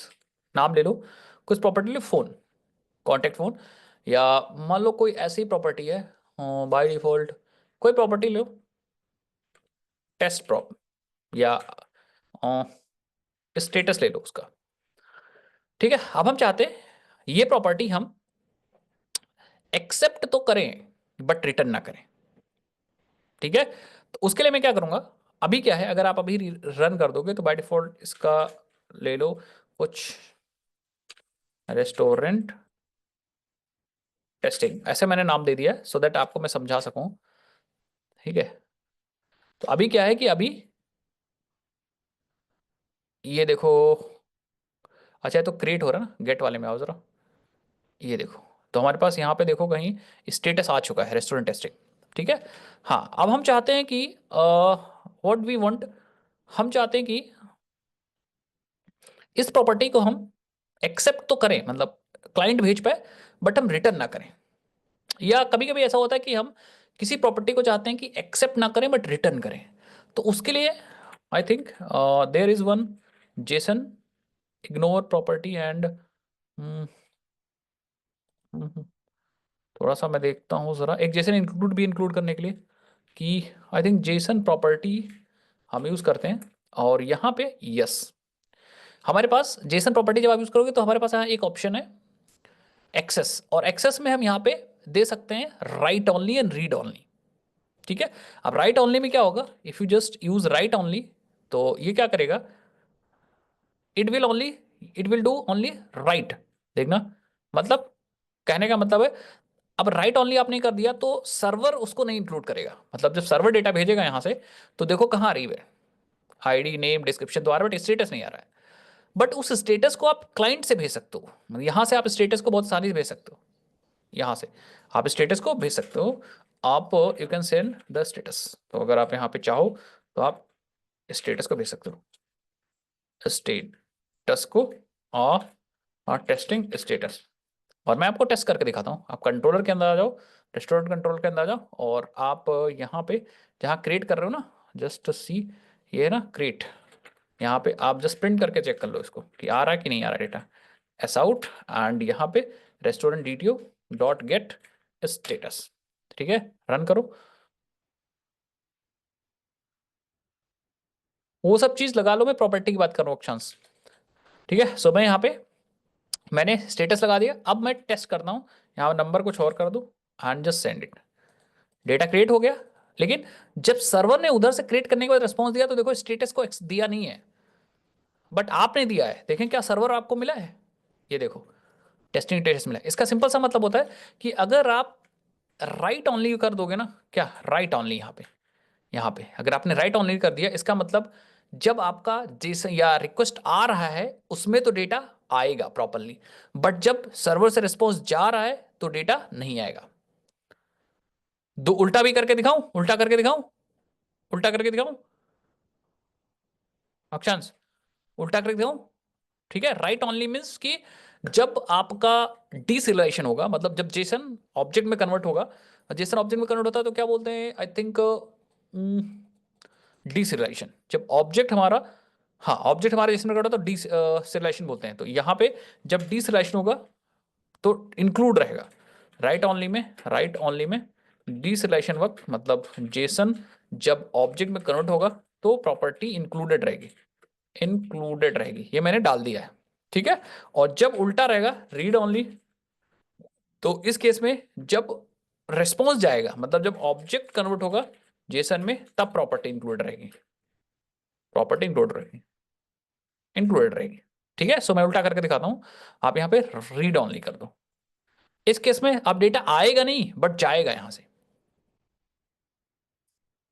नाम ले लो, कुछ प्रॉपर्टी ले, फोन, कॉन्टेक्ट फोन, या मान लो कोई ऐसी प्रॉपर्टी है बाय डिफॉल्ट, कोई प्रॉपर्टी लो, टेस्ट प्रॉप, या स्टेटस ले लो उसका, ठीक है। अब हम चाहते हैं ये प्रॉपर्टी हम एक्सेप्ट तो करें बट रिटर्न ना करें, ठीक है। तो उसके लिए मैं क्या करूंगा, अभी क्या है, अगर आप अभी रन कर दोगे तो बाय डिफॉल्ट इसका ले लो कुछ रेस्टोरेंट टेस्टिंग, ऐसे मैंने नाम दे दिया है सो दैट आपको मैं समझा सकूं, ठीक है। तो अभी क्या है कि अभी ये देखो, अच्छा ये तो क्रिएट हो रहा है ना, गेट वाले में आओ जरा, ये देखो, तो हमारे पास यहाँ पे देखो कहीं स्टेटस आ चुका है रेस्टोरेंट टेस्टिंग, ठीक है। हाँ, अब हम चाहते हैं कि व्हाट वी वांट, हम चाहते हैं कि इस प्रॉपर्टी को हम एक्सेप्ट तो करें, मतलब क्लाइंट भेज पाए, बट हम रिटर्न ना करें। या कभी कभी ऐसा होता है कि हम किसी प्रॉपर्टी को चाहते हैं कि एक्सेप्ट ना करें बट रिटर्न करें। तो उसके लिए I think there is one JSON ignore property and, थोड़ा सा मैं देखता हूँ जरा, एक जेसन इंक्लूड भी इंक्लूड करने के लिए कि आई थिंक जेसन प्रॉपर्टी हम यूज करते हैं। और यहाँ पे यस, हमारे पास जेसन प्रॉपर्टी जब आप यूज करोगे तो हमारे पास यहाँ एक ऑप्शन है एक्सेस, और एक्सेस में हम यहाँ पे दे सकते हैं right only and read only, ठीक है। अब राइट ओनली में क्या होगा, if you just use right only, तो ये क्या करेगा, it will only, it will do only right, देखना, मतलब कहने का मतलब है, अब राइट ओनली आपने कर दिया तो सर्वर उसको नहीं इंक्लूड करेगा, मतलब जब सर्वर डेटा भेजेगा यहां से तो देखो कहाँ आ रही है, आईडी नेम डिस्क्रिप्शन तो आ रहा है बट स्टेटस नहीं आ रहा है। बट उस स्टेटस को आप क्लाइंट से भेज सकते हो, मतलब यहां से आप स्टेटस को बहुत आसानी से भेज सकते हो, यहाँ से आप स्टेटस को भेज सकते हो। आप you can send the status, तो अगर आप यहाँ पे चाहो तो आप स्टेटस को भेज सकते हो, स्टेटस को, और टेस्टिंग स्टेटस, और मैं आपको टेस्ट करके दिखाता हूँ। आप कंट्रोलर के अंदर आ जाओ, रेस्टोरेंट कंट्रोल के अंदर आ जाओ, और आप यहाँ पे जहाँ क्रिएट कर रहे हो ना, जस्ट सी, ये है ना क्रिएट, यहाँ पे आप जस्ट प्रिंट करके चेक कर लो इसको कि आ रहा है कि नहीं आ रहा डेटा, एस आउट, एंड यहाँ पे restaurant DTO dot gate status, ठीक है, रन करो। वो सब चीज लगा लो, मैं प्रॉपर्टी की बात कर रहा हूँ अक्षांश, ठीक है। सो मैं यहाँ पे मैंने स्टेटस लगा दिया, अब मैं टेस्ट करता हूँ, यहाँ नंबर कुछ और कर दूँ and just send it, data create हो गया। लेकिन जब सर्वर ने उधर से क्रिएट करने के बाद रिस्पॉन्स दिया तो देखो स्टेटस को दिया नहीं है, बट आपने दिया है, देखें क्या सर्वर आपको मिला है, ये देखो टेस्टिंग स्टेटस मिला है। इसका सिंपल सा मतलब होता है कि अगर आप राइट ओनली कर दोगे ना, क्या राइट ओनली, यहाँ पे अगर आपने राइट ओनली कर दिया, इसका मतलब जब आपका जेसन या रिक्वेस्ट आ रहा है उसमें तो डेटा आएगा प्रॉपरली, बट जब सर्वर से रिस्पॉन्स जा रहा है तो डेटा नहीं आएगा। दो उल्टा भी करके दिखाऊं, उल्टा करके दिखाऊं, उल्टा करके दिखाऊं अक्षांश, उल्टा करके दिखाऊं, ठीक है। राइट ओनली मीन्स कि जब आपका डीसिलाइजेशन होगा, मतलब जब जेसन ऑब्जेक्ट में कन्वर्ट होगा, जेसन ऑब्जेक्ट में कन्वर्ट होता है तो क्या बोलते हैं, आई थिंक डीसिलाइजेशन, जब ऑब्जेक्ट हमारा, हाँ ऑब्जेक्ट हमारा जेसन में कन्वर्ट होता है तो डीसिलाइजेशन बोलते हैं। तो यहाँ पे जब डीसिलाइजेशन होगा, तो इंक्लूड रहेगा। राइट ओनली में डीसिरिलाइजेशन वक्त मतलब जेसन जब ऑब्जेक्ट में कन्वर्ट होगा तो प्रॉपर्टी इंक्लूडेड रहेगी, ये मैंने डाल दिया है, ठीक है। और जब उल्टा रहेगा रीड ओनली, तो इस केस में जब रेस्पॉन्स जाएगा मतलब जब ऑब्जेक्ट कन्वर्ट होगा जेसन में तब प्रॉपर्टी इंक्लूडेड रहेगी। ठीक है, सो मैं उल्टा करके दिखाता हूं, आप यहां पे रीड ओनली कर दो। इस केस में अब डेटा आएगा नहीं बट जाएगा यहां से,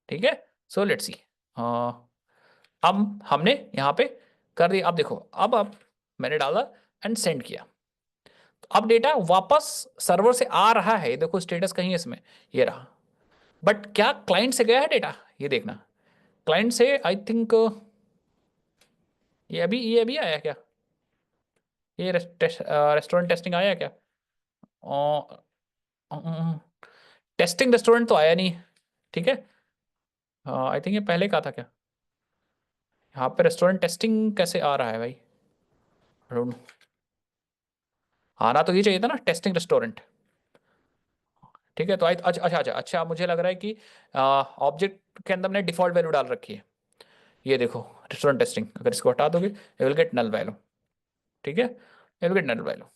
ठीक है। सो लेट्स सी, अब हमने यहां पे कर दिया। अब देखो, अब मैंने डाला एंड सेंड किया, तो अब डेटा वापस सर्वर से आ रहा है, देखो स्टेटस कहीं है इसमें, ये रहा। बट क्या क्लाइंट से गया है डेटा, ये देखना। क्लाइंट से आई थिंक ये अभी आया क्या, ये रेस्टोरेंट टेस्टिंग आया क्या? टेस्टिंग रेस्टोरेंट तो आया नहीं, ठीक है। आई थिंक ये पहले का था क्या, यहाँ पे रेस्टोरेंट टेस्टिंग कैसे आ रहा है भाई? I don't know. आना तो ये चाहिए था ना, टेस्टिंग रेस्टोरेंट, ठीक है। तो अच्छा अच्छा अच्छा अच्छा, मुझे लग रहा है कि ऑब्जेक्ट के अंदर हमने डिफॉल्ट वैल्यू डाल रखी है। ये देखो रेस्टोरेंट टेस्टिंग, अगर इसको हटा दोगे you will get null value, ठीक है, you will get null value,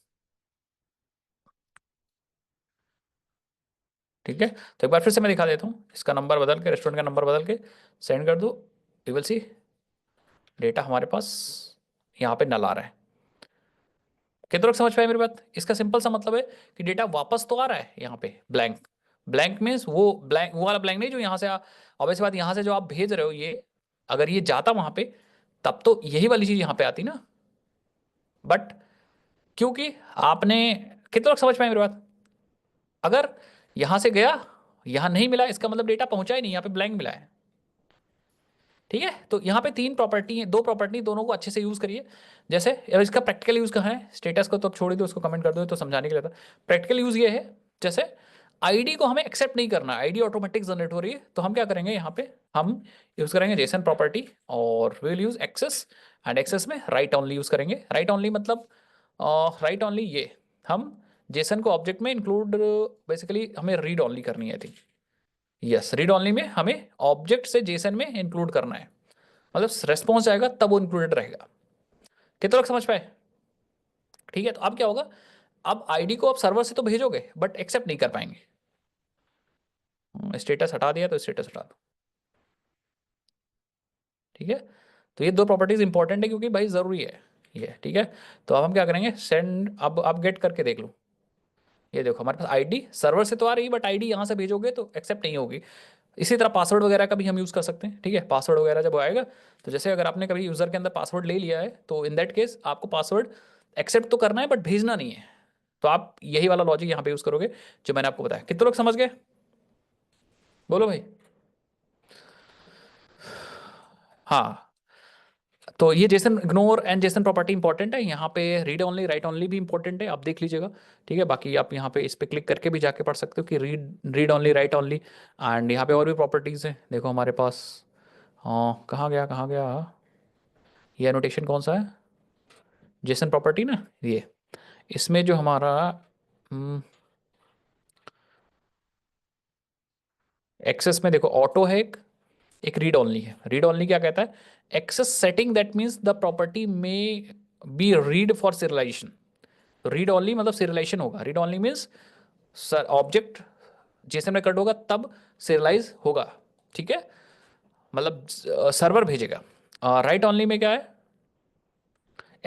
ठीक है। तो एक बार फिर से मैं दिखा देता हूँ, इसका नंबर बदल के, रेस्टोरेंट का नंबर बदल के सेंड कर दो, यू विल सी डेटा हमारे पास यहाँ पे नल आ रहा है। कितने लोग समझ पाए मेरी बात? इसका सिंपल सा मतलब है कि डेटा वापस तो आ रहा है यहाँ पे ब्लैंक। ब्लैंक मीन्स वो वाला ब्लैंक नहीं जो यहाँ से ऑब्वियस बात, यहाँ से जो आप भेज रहे हो ये, अगर ये जाता वहां पे तब तो यही वाली चीज यहाँ पे आती ना। बट क्योंकि आपने, कितने लोग समझ पाए मेरी बात? अगर यहां से गया, यहां नहीं मिला, इसका मतलब डेटा पहुंचा ही नहीं, यहाँ पे ब्लैंक मिला है, ठीक है। तो यहाँ पे तीन प्रॉपर्टी है, दो प्रॉपर्टी, दोनों को अच्छे से यूज करिए। जैसे अब इसका प्रैक्टिकल यूज कहाँ है, स्टेटस को तो अब छोड़ ही दो, उसको कमेंट कर दो तो समझाने के लिए था। प्रैक्टिकल यूज ये है, जैसे आईडी को हमें एक्सेप्ट नहीं करना, आईडी ऑटोमेटिक जनरेट हो रही है, तो हम क्या करेंगे, यहाँ पे हम यूज करेंगे जेसन प्रॉपर्टी और will use access, and access में राइट ओनली यूज करेंगे। राइट ओनली मतलब राइट ओनली ये हम जेसन को ऑब्जेक्ट में इंक्लूड, बेसिकली हमें रीड ओनली करनी है थी। यस, रीड ओनली में हमें ऑब्जेक्ट से जेसन में इंक्लूड करना है, मतलब रेस्पॉन्स आएगा तब वो इंक्लूडेड रहेगा। कितने लोग समझ पाए? ठीक है, तो अब क्या होगा, अब आईडी को आप सर्वर से तो भेजोगे बट एक्सेप्ट नहीं कर पाएंगे। स्टेटस हटा दिया तो स्टेटस हटा दो, ठीक है। तो ये दो प्रॉपर्टीज इंपॉर्टेंट है क्योंकि भाई जरूरी है ये, ठीक है। तो अब हम क्या करेंगे, सेंड, अब आप गेट करके देख लो, ये देखो हमारे पास आईडी सर्वर से तो आ रही है बट आईडी यहाँ से भेजोगे तो एक्सेप्ट नहीं होगी। इसी तरह पासवर्ड वगैरह का भी हम यूज़ कर सकते हैं, ठीक है। पासवर्ड वगैरह जब आएगा, तो जैसे अगर आपने कभी यूज़र के अंदर पासवर्ड ले लिया है तो इन दैट केस आपको पासवर्ड एक्सेप्ट तो करना है बट भेजना नहीं है, तो आप यही वाला लॉजिक यहाँ पे यूज़ करोगे जो मैंने आपको बताया। कितने लोग समझ गए, बोलो भाई। हाँ, तो ये Jason ignore and Jason property important है, यहाँ पे रीड ओनली राइट ओनली भी इंपॉर्टेंट है, आप देख लीजिएगा, ठीक है। बाकी आप यहाँ पे इस पे क्लिक करके भी जाके पढ़ सकते हो कि read only right only, and यहाँ पे और भी प्रॉपर्टीज़ हैं, देखो हमारे पास। हाँ, कहाँ गया ये एनोटेशन कौन सा है, जेसन प्रॉपर्टी ना ये, इसमें जो हमारा एक्सेस में देखो ऑटो है, एक रीड ओनली है। रीड ओनली क्या कहता है, access setting that means the property may be read for serialization. Read only मतलब सीरियलाइजेशन होगा, read only means object JSON में कट होगा तब सीरियलाइज होगा, ठीक है, मतलब सर्वर भेजेगा। राइट ओनली में क्या है,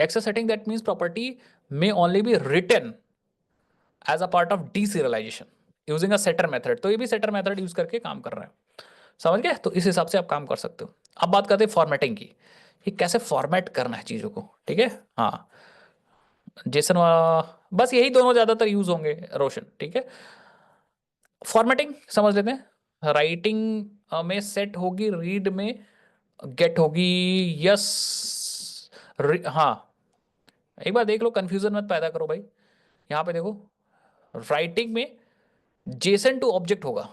access setting that means property may only be written as a part of deserialization using a setter method, तो ये भी सेटर मेथड यूज करके काम कर रहा है, समझ गए? तो इस हिसाब से आप काम कर सकते हो। अब बात करते हैं फॉर्मेटिंग की, कि कैसे फॉर्मेट करना है चीज़ों को, ठीक है। हाँ, जेसन बस यही दोनों ज़्यादातर यूज होंगे रोशन, ठीक है। फॉर्मेटिंग समझ लेते हैं, राइटिंग में सेट होगी, रीड में गेट होगी, यस। हाँ, एक बार देख लो, कंफ्यूजन मत पैदा करो भाई। यहाँ पे देखो, राइटिंग में जेसन टू ऑब्जेक्ट होगा,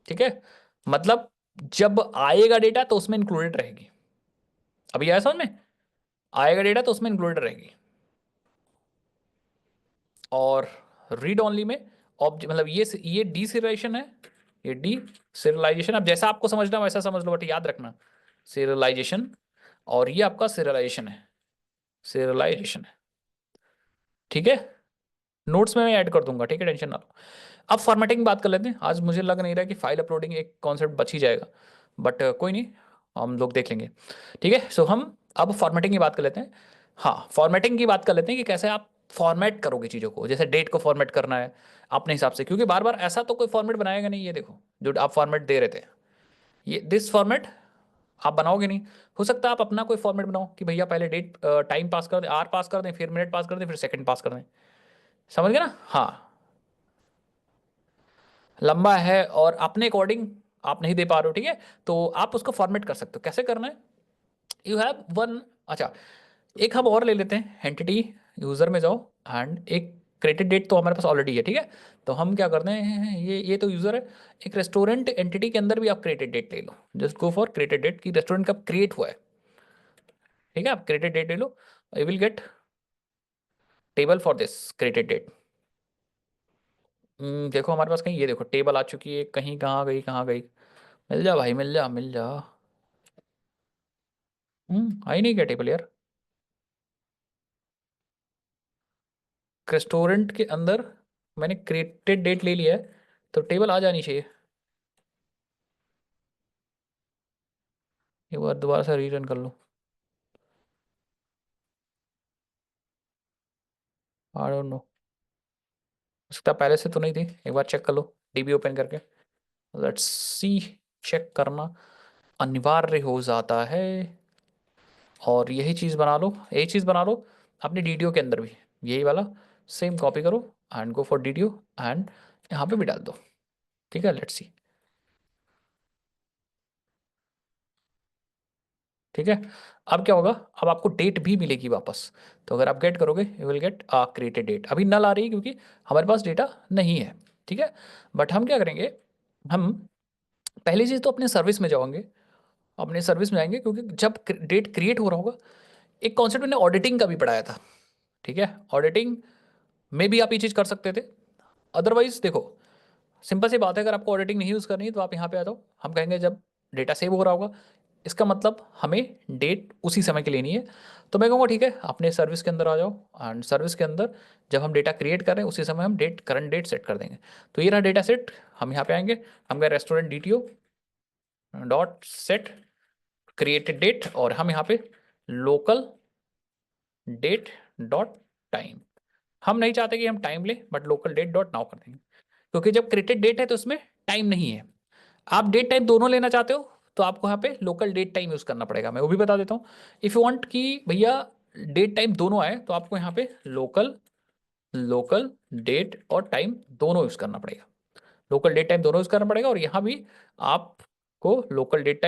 ठीक है, मतलब जब आएगा डेटा तो उसमें इंक्लूडेड रहेगी। अभी आया समझ में, आएगा डेटा तो उसमें इंक्लूडेड रहेगी। और रीड ओनली में ऑब्जेक्ट मतलब ये डी सीरियलाइजेशन है, ये डी सीरियलाइजेशन। अब जैसा आपको समझना वैसा समझ लो, बट याद रखना सीरियलाइजेशन, और ये आपका सीरियलाइजेशन है, सीरियलाइजेशन है, ठीक है। नोट्स में मैं ऐड कर दूंगा, ठीक है, टेंशन ना लो। अब फॉर्मेटिंग की बात कर लेते हैं। आज मुझे लग नहीं रहा कि फाइल अपलोडिंग एक कॉन्सेप्ट बच ही जाएगा, बट कोई नहीं, हम लोग देख लेंगे, ठीक है। सो हम अब फॉर्मेटिंग की बात कर लेते हैं। हाँ, फॉर्मेटिंग की बात कर लेते हैं कि कैसे आप फॉर्मेट करोगे चीज़ों को, जैसे डेट को फॉर्मेट करना है अपने हिसाब से, क्योंकि बार बार ऐसा तो कोई फॉर्मेट बनाएगा नहीं। ये देखो जो आप फॉर्मेट दे रहे थे, ये दिस फॉर्मेट आप बनाओगे नहीं। हो सकता है आप अपना कोई फॉर्मेट बनाओ कि भैया पहले डेट टाइम पास कर दें, आर पास कर दें, फिर मिनट पास कर दें, फिर सेकंड पास कर दें। समझ गए ना? हाँ, लंबा है और अपने अकॉर्डिंग आप नहीं दे पा रहे हो, ठीक है, तो आप उसको फॉर्मेट कर सकते हो। कैसे करना है? यू हैव वन, अच्छा, एक हम और ले लेते हैं, एंटिटी यूजर में जाओ एंड एक क्रिएटेड डेट तो हमारे पास ऑलरेडी है, ठीक है। तो हम क्या करते हैं, ये तो यूजर है। एक रेस्टोरेंट एंटिटी के अंदर भी आप क्रिएटेड डेट ले लो, just go for created date की रेस्टोरेंट कब क्रिएट हुआ है, ठीक है। आप क्रिएटेड डेट ले लो, you will get table for this created date. देखो हमारे पास कहीं, ये देखो टेबल आ चुकी है कहीं, कहाँ गई कहाँ गई, मिल जा भाई, मिल जा मिल जा। आई नहीं क्या टेबल यार? रेस्टोरेंट के अंदर मैंने क्रिएटेड डेट ले लिया है, तो टेबल आ जानी चाहिए। एक बार दोबारा से रीरन कर लो। आई डोंट नो, हो सकता है पहले से तो नहीं थी, एक बार चेक कर लो डीबी ओपन करके। लेट्स सी, चेक करना अनिवार्य हो जाता है। और यही चीज़ बना लो, यही चीज़ बना लो अपने डीडीओ के अंदर भी, यही वाला सेम कॉपी करो and go for DDO and यहाँ पे भी डाल दो, ठीक है। लेट्स सी, ठीक है। अब क्या होगा, अब आपको डेट भी मिलेगी वापस। तो अगर आप गेट करोगे you will get a created date. अभी नल आ रही है क्योंकि हमारे पास डेटा नहीं है, ठीक है। बट हम क्या करेंगे, हम पहली चीज़ तो अपने सर्विस में जाओगे, अपने सर्विस में जाएंगे, क्योंकि जब डेट क्रिएट हो रहा होगा, एक कॉन्सेप्ट मैंने ऑडिटिंग का भी पढ़ाया था, ठीक है। ऑडिटिंग में भी आप ये चीज़ कर सकते थे। अदरवाइज देखो, सिंपल सी बात है, अगर आपको ऑडिटिंग नहीं यूज़ करनी है तो आप यहाँ पे आ जाओ। हम कहेंगे जब डेटा सेव हो रहा होगा, इसका मतलब हमें डेट उसी समय की लेनी है। तो मैं कहूँगा ठीक है, अपने सर्विस के अंदर आ जाओ एंड सर्विस के अंदर जब हम डेटा क्रिएट कर रहे हैं उसी समय हम डेट, करंट डेट सेट कर देंगे। तो ये रहा डेटा सेट। हम यहाँ पे आएंगे, हम गए restaurant DTO dot set created date, और हम यहाँ पे लोकल डेट डॉट टाइम, हम नहीं चाहते कि हम टाइम लें but local date dot now कर देंगे, क्योंकि जब क्रिएटेड डेट है तो उसमें टाइम नहीं है। आप डेट टाइम दोनों लेना चाहते हो तो आपको यहाँ पे लोकल डेट टाइम यूज करना पड़ेगा। मैं वो भी बता देता हूँ, इफ यू वांट कि भैया डेट टाइम दोनों आए तो आपको यहाँ पे लोकल लोकल डेट और टाइम दोनों यूज करना पड़ेगा। लोकल डेट टाइम दोनों यूज करना पड़ेगा, और यहाँ भी आपको local date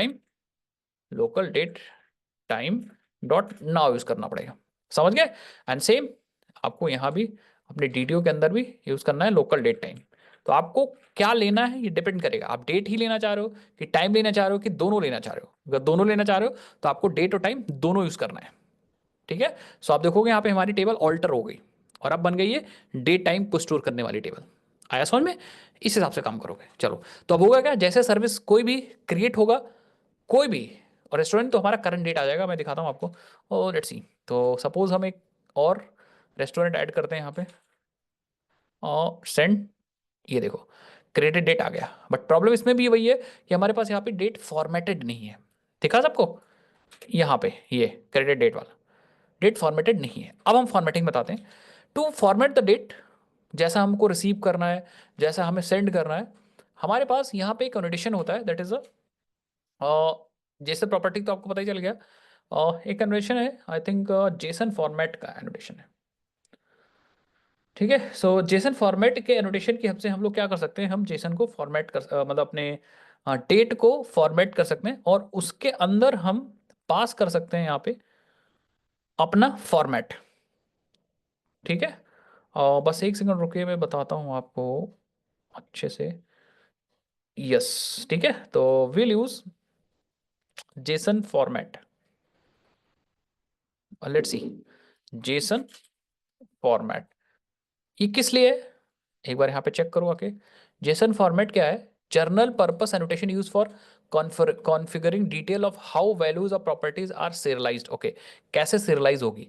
time dot now use करना पड़ेगा। समझ गए? एंड सेम आपको यहाँ भी अपने डीडीओ के अंदर भी यूज करना है लोकल डेट टाइम। तो आपको क्या लेना है ये डिपेंड करेगा, आप डेट ही लेना चाह रहे हो कि टाइम लेना चाह रहे हो कि दोनों लेना चाह रहे हो। अगर दोनों लेना चाह रहे हो तो आपको डेट और टाइम दोनों यूज करना है, ठीक है। सो आप देखोगे यहाँ पे हमारी टेबल ऑल्टर हो गई और अब बन गई है डेट टाइम को स्टोर करने वाली टेबल। आया समझ में? इस हिसाब से काम करोगे। चलो, तो अब होगा क्या, जैसे सर्विस कोई भी क्रिएट होगा, कोई भी, और रेस्टोरेंट तो हमारा करंट डेट आ जाएगा, मैं दिखाता हूँ आपको। और लेट्स सी, तो सपोज हम एक और रेस्टोरेंट ऐड करते हैं यहाँ पे और सेंड, ये देखो क्रेडिट डेट आ गया। बट प्रॉब्लम इसमें भी वही है कि हमारे पास यहाँ पे डेट फॉर्मेटेड नहीं है। दिखा सबको यहाँ पे, ये क्रेडिट डेट वाला डेट फॉर्मेटेड नहीं है। अब हम फॉर्मेटिंग बताते हैं। टू फॉर्मेट द डेट, जैसा हमको रिसीव करना है, जैसा हमें सेंड करना है, हमारे पास यहाँ पे एक कन्वर्टेशन होता है, दैट इज अ, जैसे प्रॉपर्टी तो आपको पता ही चल गया। एक कन्वर्टेशन है, आई थिंक जेसन फॉर्मेट का एनोटेशन है, ठीक है। सो जेसन फॉर्मेट के एनोटेशन की हेल्प से हम लोग क्या कर सकते हैं, हम जेसन को फॉर्मेट कर मतलब अपने डेट को फॉर्मेट कर सकते हैं, और उसके अंदर हम पास कर सकते हैं यहाँ पे अपना फॉर्मेट, ठीक है। और बस एक सेकंड रुकिए, मैं बताता हूँ आपको अच्छे से। यस, ठीक है, तो will use JSON format. Let's see, JSON format, ये किस लिए है, एक बार यहाँ पे चेक करो आके। जेसन फॉर्मेट क्या है, general purpose annotation use for configuring detail of how values of properties are serialized। Okay, कैसे serialize होगी,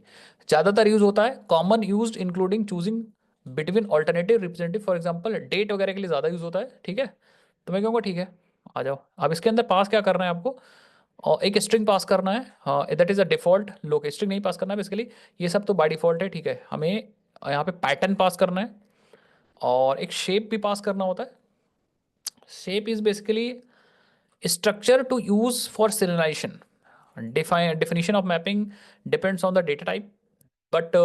ज्यादातर यूज होता है common used including choosing between alternative representative, for example date वगैरह के लिए ज्यादा यूज होता है। ठीक है, तो मैं कहूँगा ठीक है, आ जाओ। अब इसके अंदर पास क्या करना है आपको, और एक स्ट्रिंग पास करना है, हाँ दैट इज अ डिफॉल्ट लोग, स्ट्रिंग नहीं पास करना है बेसिकली, ये सब तो बाय डिफॉल्ट है। ठीक है, हमें यहाँ पे पैटर्न पास करना है और एक शेप भी पास करना होता है। Shape is basically structure to use for serialization. Definition of mapping depends on the data type, but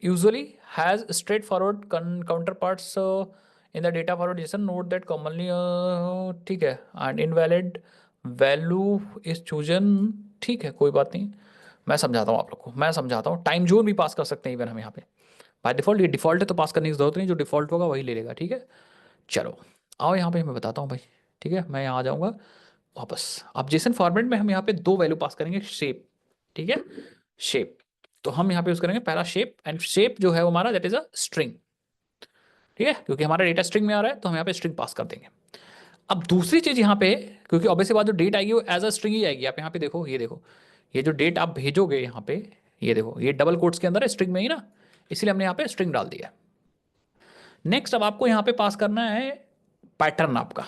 usually has straightforward counterparts in the data forward JSON. Note that commonly ठीक है, and invalid value is chosen। ठीक है, कोई बात नहीं, मैं समझाता हूँ आप लोग को, मैं समझाता हूँ। टाइम जोन भी पास कर सकते हैं इवन हम यहाँ पे, बाय डिफॉल्ट, ये डिफॉल्ट है तो पास करने की जरूरत नहीं, जो डिफॉल्ट होगा वही ले लेगा। ठीक है, चलो आओ यहाँ पे मैं बताता हूँ भाई। ठीक है, मैं यहाँ आ जाऊँगा वापस। अब जेसन फॉर्मेट में हम यहाँ पे दो वैल्यू पास करेंगे, शेप। ठीक है, शेप, तो हम यहाँ पे यूज करेंगे पहला शेप, एंड शेप जो है वो हमारा दैट इज अ स्ट्रिंग। ठीक है, क्योंकि हमारा डेटा स्ट्रिंग में आ रहा है तो हम यहाँ पे स्ट्रिंग पास कर देंगे। अब दूसरी चीज यहाँ पे, क्योंकि ऑब्वियसली बात जो डेट आएगी वो एज अ स्ट्रिंग ही आएगी। आप यहाँ पे देखो, ये देखो, ये जो डेट आप भेजोगे यहाँ पे, ये देखो ये डबल कोट्स के अंदर है, स्ट्रिंग में ही ना, इसलिए हमने यहाँ पे स्ट्रिंग डाल दिया। नेक्स्ट अब आपको यहाँ पे पास करना है पैटर्न आपका।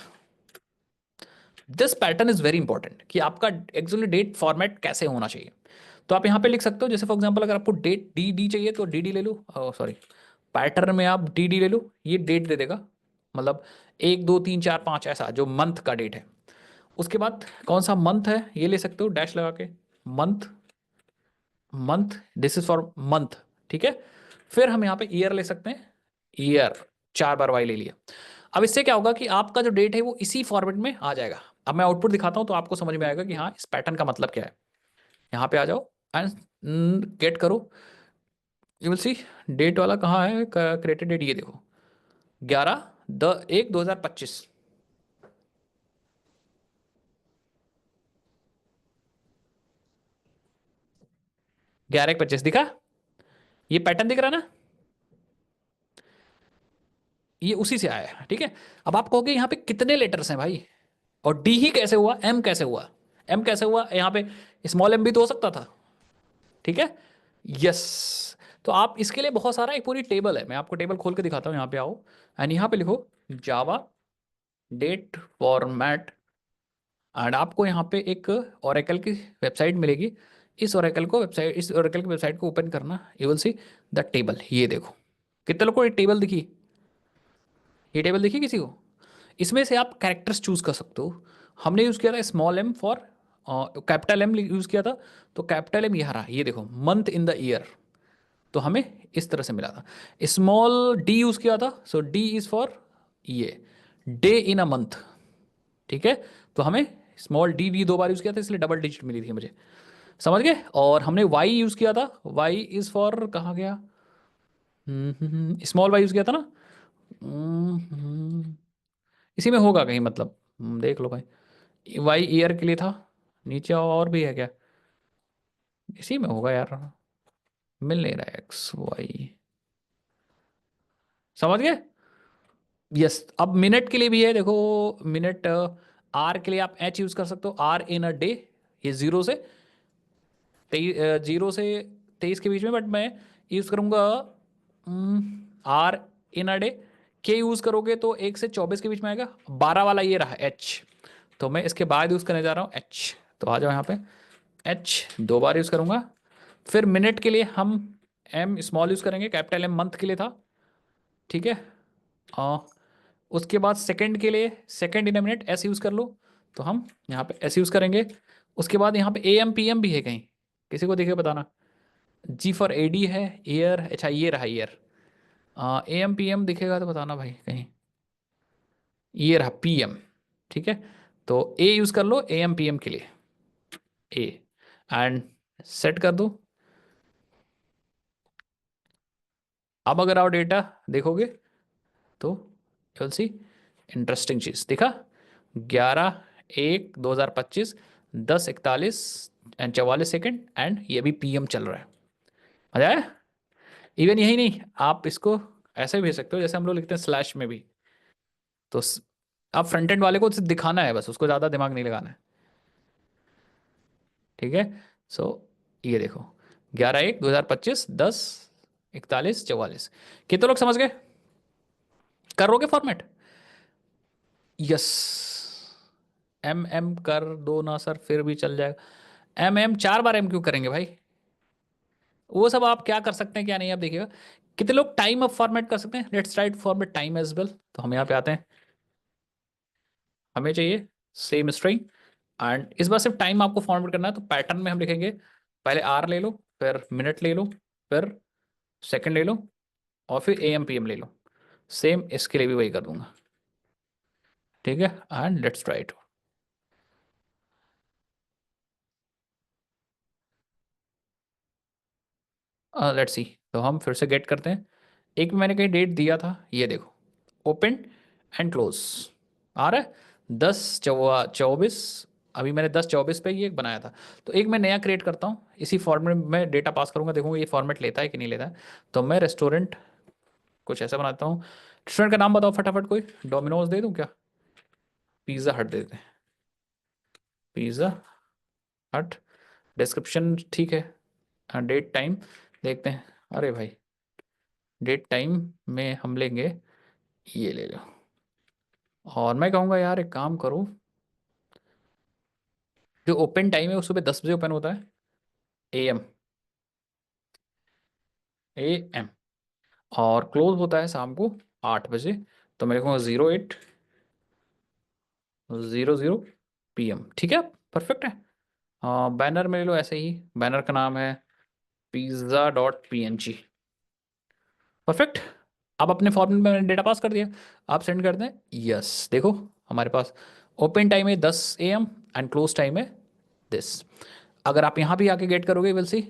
This pattern is very important कि आपका एक्चुअली डेट फॉर्मेट कैसे होना चाहिए। तो आप यहाँ पे लिख सकते हो, जैसे फॉर एग्जांपल अगर आपको डेट डी डी चाहिए तो डी डी ले लो, सॉरी पैटर्न में आप डी डी ले लो, ये डेट दे देगा, मतलब 1 2 3 4 5 ऐसा जो मंथ का डेट है। उसके बाद कौन सा मंथ है ये ले सकते हो डैश लगा के, month, month, this is for month. ठीक है, फिर हम यहाँ पे ईयर ले सकते हैं, ईयर, 4 बार वाई ले लिया। अब इससे क्या होगा कि आपका जो डेट है वो इसी फॉर्मेट में आ जाएगा। अब मैं आउटपुट दिखाता हूं तो आपको समझ में आएगा कि हाँ इस पैटर्न का मतलब क्या है। यहाँ पे आ जाओ एंड गेट करो, यू विल सी डेट वाला कहाँ है, क्रिएटेड डेट, ये देखो 11/1/2025। 11/1/25 दिखा, ये पैटर्न दिख रहा है ना, ये उसी से आया है। ठीक है, अब आप कहोगे यहाँ पे कितने लेटर्स हैं भाई, और डी ही कैसे हुआ, एम कैसे हुआ, एम कैसे हुआ, यहाँ पे स्मॉल एम भी तो हो सकता था। ठीक है, यस, तो आप इसके लिए बहुत सारा एक पूरी टेबल है, मैं आपको टेबल खोल के दिखाता हूँ। यहाँ पे आओ एंड यहाँ पे लिखो जावा डेट फॉर्मेट, एंड आपको यहाँ पे एक ओरेकल की वेबसाइट मिलेगी। इस ओरेकल की वेबसाइट को ओपन करना, you will see the table. ये देखो कितने लोग को ये टेबल दिखी, ये टेबल दिखी किसी को, इसमें से आप कैरेक्टर्स चूज कर सकते हो। हमने यूज किया था small M for, capital M use किया था, तो कैपिटल एम ये रहा, ये देखो मंथ इन द ईयर, तो हमें इस तरह से मिला था। स्मॉल डी यूज किया था, सो डी इज फॉर ये डे इन अ मंथ। ठीक है, तो हमें स्मॉल डी डी 2 बार यूज किया था इसलिए डबल डिजिट मिली थी मुझे, समझ गए। और हमने वाई यूज किया था, वाई इज फॉर कहाँ गया, स्मॉल वाई यूज किया था ना, इसी में होगा कहीं, मतलब देख लो भाई, वाई ईयर के लिए था, नीचे और भी है क्या, इसी में होगा यार, मिल नहीं रहा है एक्स वाई, समझ गए। यस, अब मिनट के लिए भी है, देखो मिनट, आर के लिए आप एच यूज कर सकते हो, आर इन अ डे, ये 0 से 23 के बीच में, बट मैं यूज करूंगा आर इन अ डे। के यूज करोगे तो 1 से 24 के बीच में आएगा, 12 वाला ये रहा एच, तो मैं इसके बाद यूज करने जा रहा हूँ एच, तो आ जाओ यहाँ पे एच 2 बार यूज करूंगा। फिर मिनट के लिए हम एम स्मॉल यूज करेंगे, कैपिटल एम मंथ के लिए था। ठीक है, उसके बाद सेकंड के लिए second in a minute S use कर लो, तो हम यहाँ पे एस यूज़ करेंगे। उसके बाद यहाँ पे ए एम पी एम भी है कहीं, किसी को दिखे बताना, जी फॉर ए डी है, ईयर, अच्छा ये रहा year, A M P M दिखेगा तो बताना भाई कहीं, ये रहा पी एम। ठीक है, तो ए यूज़ कर लो ए एम पी एम के लिए, ए, एंड सेट कर दो। अब अगर आप डेटा देखोगे तो यू विल सी इंटरेस्टिंग चीज़ दिखा, 11/1/2025, 10:41 एंड 44 सेकेंड, एंड ये भी पीएम चल रहा है, मजा आया। इवन यही नहीं, आप इसको ऐसे भी भेज सकते हो जैसे हम लोग लिखते हैं स्लैश में भी। तो आप फ्रंट एंड वाले को सिर्फ दिखाना है बस, उसको ज़्यादा दिमाग नहीं लगाना है। ठीक है। सो ये देखो, 11/1/2025, 10:41:44। कितने लोग समझ गए? करोगे फॉर्मेट? यस। एम कर दो ना सर, फिर भी चल जाएगा। एम 4 बार एम क्यों करेंगे भाई? वो सब आप क्या कर सकते हैं क्या नहीं, आप देखिएगा। कितने लोग टाइम अब फॉर्मेट कर सकते हैं? Let's write format time as well. तो हम यहाँ पे आते हैं, हमें चाहिए सेम स्ट्रिंग, एंड इस बार सिर्फ टाइम आपको फॉर्मेट करना है। तो पैटर्न में हम लिखेंगे, पहले आर ले लो, फिर मिनट ले लो, फिर सेकंड ले लो, और फिर एम पी एम ले लो। सेम इसके लिए भी वही कर दूंगा। ठीक है, and let's try it. Let's see. तो हम फिर से गेट करते हैं। एक मैंने कहीं डेट दिया था, ये देखो, ओपन एंड क्लोज आ रहा है। 10/24। अभी मैंने 10/24 पे ये बनाया था। तो एक मैं नया क्रिएट करता हूँ, इसी फॉर्मेट में डेटा पास करूंगा, देखूंगा ये फॉर्मेट लेता है कि नहीं लेता है। तो मैं रेस्टोरेंट कुछ ऐसा बनाता हूँ। रेस्टोरेंट का नाम बताओ फटाफट, कोई डोमिनोज दे दूँ क्या? पिज़्ज़ा हट दे देते हैं, पिज़्ज़ा हट। डिस्क्रिप्शन ठीक है। डेट टाइम देखते हैं। अरे भाई, डेट टाइम में हम लेंगे, ये ले लो। और मैं कहूँगा यार एक काम करो, जो ओपन टाइम है वो सुबह 10 बजे ओपन होता है, AM, AM। और क्लोज होता है शाम को 8 बजे। तो मैं लिखूँगा 08:00 PM। ठीक है, परफेक्ट है। हाँ, बैनर में ले लो ऐसे ही, बैनर का नाम है pizza.png। परफेक्ट। आप अपने फॉर्मेट में डेटा पास कर दिया, आप सेंड कर दें। यस, देखो हमारे पास ओपन टाइम है 10 AM एंड क्लोज टाइम है दिस। अगर आप यहाँ भी आके गेट करोगे, विल सी।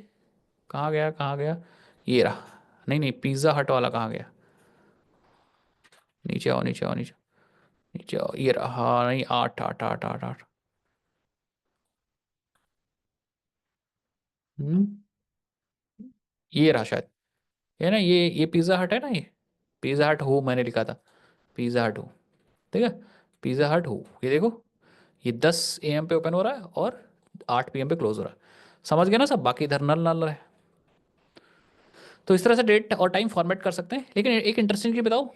कहाँ गया, कहाँ गया? ये रहा। नहीं नहीं, पिज़्ज़ा हट वाला कहाँ गया? नीचे आओ, नीचे आओ, नीचे, नीचे आओ। ये रहा। हाँ नहीं, 8 8 8 8 8। हम्म, ये रहा शायद। ये ना, ये पिज़्ज़ा हट है ना, ये पिज़्ज़ा हट हो मैंने लिखा था, पिज़्ज़ा हट हो। ठीक है, पिज़्ज़ा हट हो, ये देखो, ये 10 AM पे ओपन हो रहा है और 8 PM पे क्लोज हो रहा है। समझ गए ना सब? बाकी इधर नल नल है। तो इस तरह से डेट और टाइम फॉर्मेट कर सकते हैं। लेकिन एक इंटरेस्टिंग चीज़ बताओ,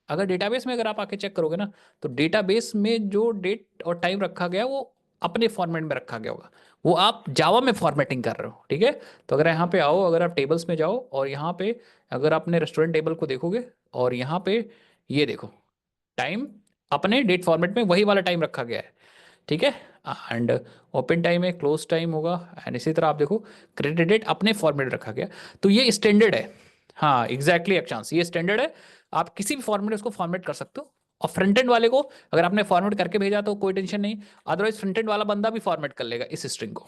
अगर डेटाबेस में अगर आप आके चेक करोगे ना, तो डेटाबेस में जो डेट और टाइम रखा गया वो अपने फॉर्मेट में रखा गया होगा। वो आप जावा में फॉर्मेटिंग कर रहे हो, ठीक है। तो अगर यहाँ पे आओ, अगर आप टेबल्स में जाओ और यहाँ पे अगर आपने रेस्टोरेंट टेबल को देखोगे, और यहाँ पे ये देखो, टाइम अपने डेट फॉर्मेट में वही वाला टाइम रखा गया है। ठीक है, एंड ओपन टाइम है, क्लोज टाइम होगा, एंड इसी तरह आप देखो क्रेडिट डेट अपने फॉर्मेट रखा गया। तो ये स्टैंडर्ड है। हाँ एग्जैक्टली अक्षांश, ये स्टैंडर्ड है। आप किसी भी फॉर्मेट उसको फॉर्मेट कर सकते हो। और फ्रंट एंड वाले को अगर आपने फॉर्मेट करके भेजा तो कोई टेंशन नहीं, अदरवाइज फ्रंट एंड वाला बंदा भी फॉर्मेट कर लेगा इस स्ट्रिंग को।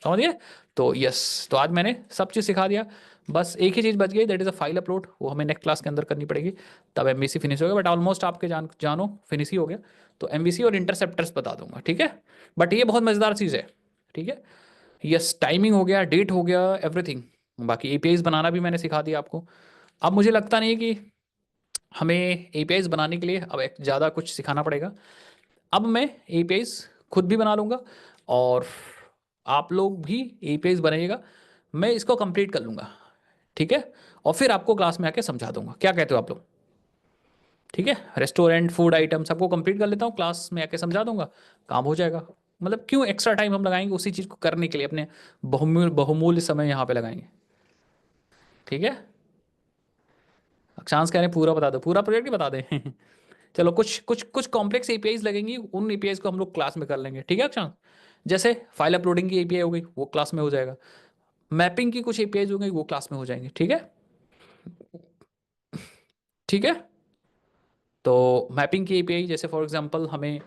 समझिए? तो यस, तो आज मैंने सब चीज़ सिखा दिया। बस एक ही चीज़ बच गई, that is a file upload. वो हमें नेक्स्ट क्लास के अंदर करनी पड़ेगी, तब MVC फिनिश होगा। बट ऑलमोस्ट आपके जानो फिनिश ही हो गया। तो MVC और इंटरसेप्टर्स बता दूंगा, ठीक है। बट ये बहुत मज़ेदार चीज़ है, ठीक है। यस, टाइमिंग हो गया, डेट हो गया, एवरीथिंग। बाकी APIs बनाना भी मैंने सिखा दिया आपको। अब मुझे लगता नहीं कि हमें APIs बनाने के लिए अब ज़्यादा कुछ सिखाना पड़ेगा। अब मैं APIs खुद भी बना लूँगा, और आप लोग भी APIs बनाइएगा। मैं इसको कंप्लीट कर लूँगा, ठीक है। और फिर आपको क्लास में आके समझा दूंगा, क्या कहते हो आप लोग? ठीक है, रेस्टोरेंट फूड आइटम सबको कंप्लीट कर लेता हूँ, क्लास में आके समझा दूंगा, काम हो जाएगा। मतलब क्यों एक्स्ट्रा टाइम हम लगाएंगे उसी चीज़ को करने के लिए, अपने बहुमूल्य बहुमूल्य समय यहाँ पे लगाएंगे। ठीक है, चांस कह रहे हैं पूरा बता दो, पूरा प्रोजेक्ट ही बता दें। चलो, कुछ कुछ कुछ कॉम्प्लेक्स APIs लगेंगी, उन APIs को हम लोग क्लास में कर लेंगे, ठीक है चांस। जैसे फाइल अपलोडिंग की API हो गई, वो क्लास में हो जाएगा। मैपिंग की कुछ APIs हो गई, वो क्लास में हो जाएंगे, ठीक है। ठीक है, तो मैपिंग की API जैसे फॉर एग्जांपल हमें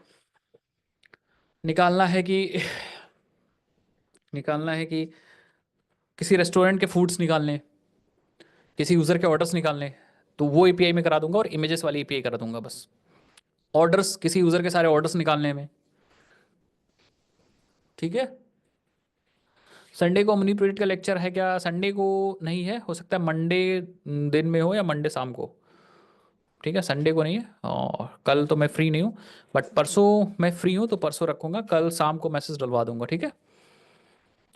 निकालना है कि निकालना है कि किसी रेस्टोरेंट के फूड्स निकालने, किसी यूज़र के ऑर्डर्स निकालने, तो वो API में करा दूंगा, और इमेजेस वाली API करा दूंगा बस। ऑर्डर्स, किसी यूज़र के सारे ऑर्डर्स निकालने में, ठीक है। संडे को मनी प्रोजेक्ट का लेक्चर है क्या? संडे को नहीं है, हो सकता है मंडे दिन में हो या मंडे शाम को। ठीक है, संडे को नहीं है, और कल तो मैं फ्री नहीं हूँ, बट परसों मैं फ्री हूँ, तो परसों रखूंगा, कल शाम को मैसेज डलवा दूंगा। ठीक है,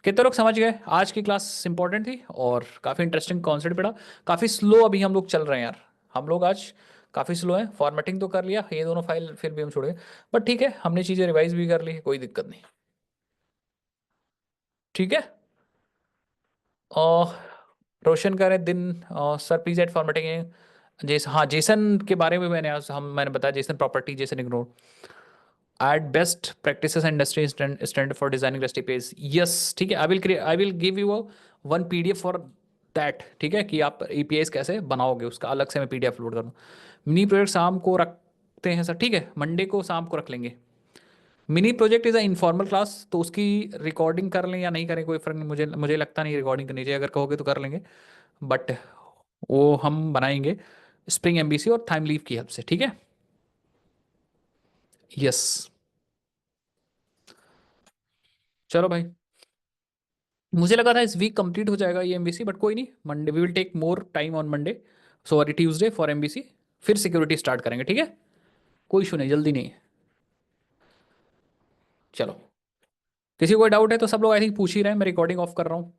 कितने लोग समझ गए? आज की क्लास इंपॉर्टेंट थी और काफ़ी इंटरेस्टिंग कॉन्सेप्ट पड़ा। काफ़ी स्लो अभी हम लोग चल रहे हैं यार, हम लोग आज काफ़ी स्लो हैं। फॉर्मेटिंग तो कर लिया, ये दोनों फाइल फिर भी हम छोड़ गए, बट ठीक है, हमने चीज़ें रिवाइज भी कर ली, कोई दिक्कत नहीं। ठीक है, और रोशन करें दिन। सर प्लीज एड फॉर्मेटिंग जेस, हाँ जेसन के बारे में मैंने बताया, JSON property, JSON ignore, at best practices and industry standard for designing recipes. Yes, ठीक है, I will give you one PDF for that. ठीक है, कि आप एपीआईज कैसे बनाओगे, उसका अलग से मैं पीडीएफ लोड करूँ। मिनी प्रोजेक्ट शाम को रखते हैं सर? ठीक है, मंडे को शाम को रख लेंगे। Mini project is a informal class, तो उसकी रिकॉर्डिंग कर लें या नहीं करें कोई फ़र्क नहीं, मुझे मुझे लगता नहीं रिकॉर्डिंग करनी चाहिए, अगर कहोगे तो कर लेंगे, बट वो हम बनाएंगे स्प्रिंग एमबीसी और टाइम लीव की हेल्प से। ठीक है, यस, चलो भाई, मुझे लगा था इस वीक कंप्लीट हो जाएगा ये एमबीसी, बट कोई नहीं, Monday we will take more time on Monday, sorry Tuesday for MBC, फिर सिक्योरिटी स्टार्ट करेंगे। ठीक है, कोई इशू नहीं, जल्दी नहीं है। चलो, किसी को कोई डाउट है तो सब लोग आई थिंक पूछ ही रहे हैं, मैं रिकॉर्डिंग ऑफ कर रहा हूँ।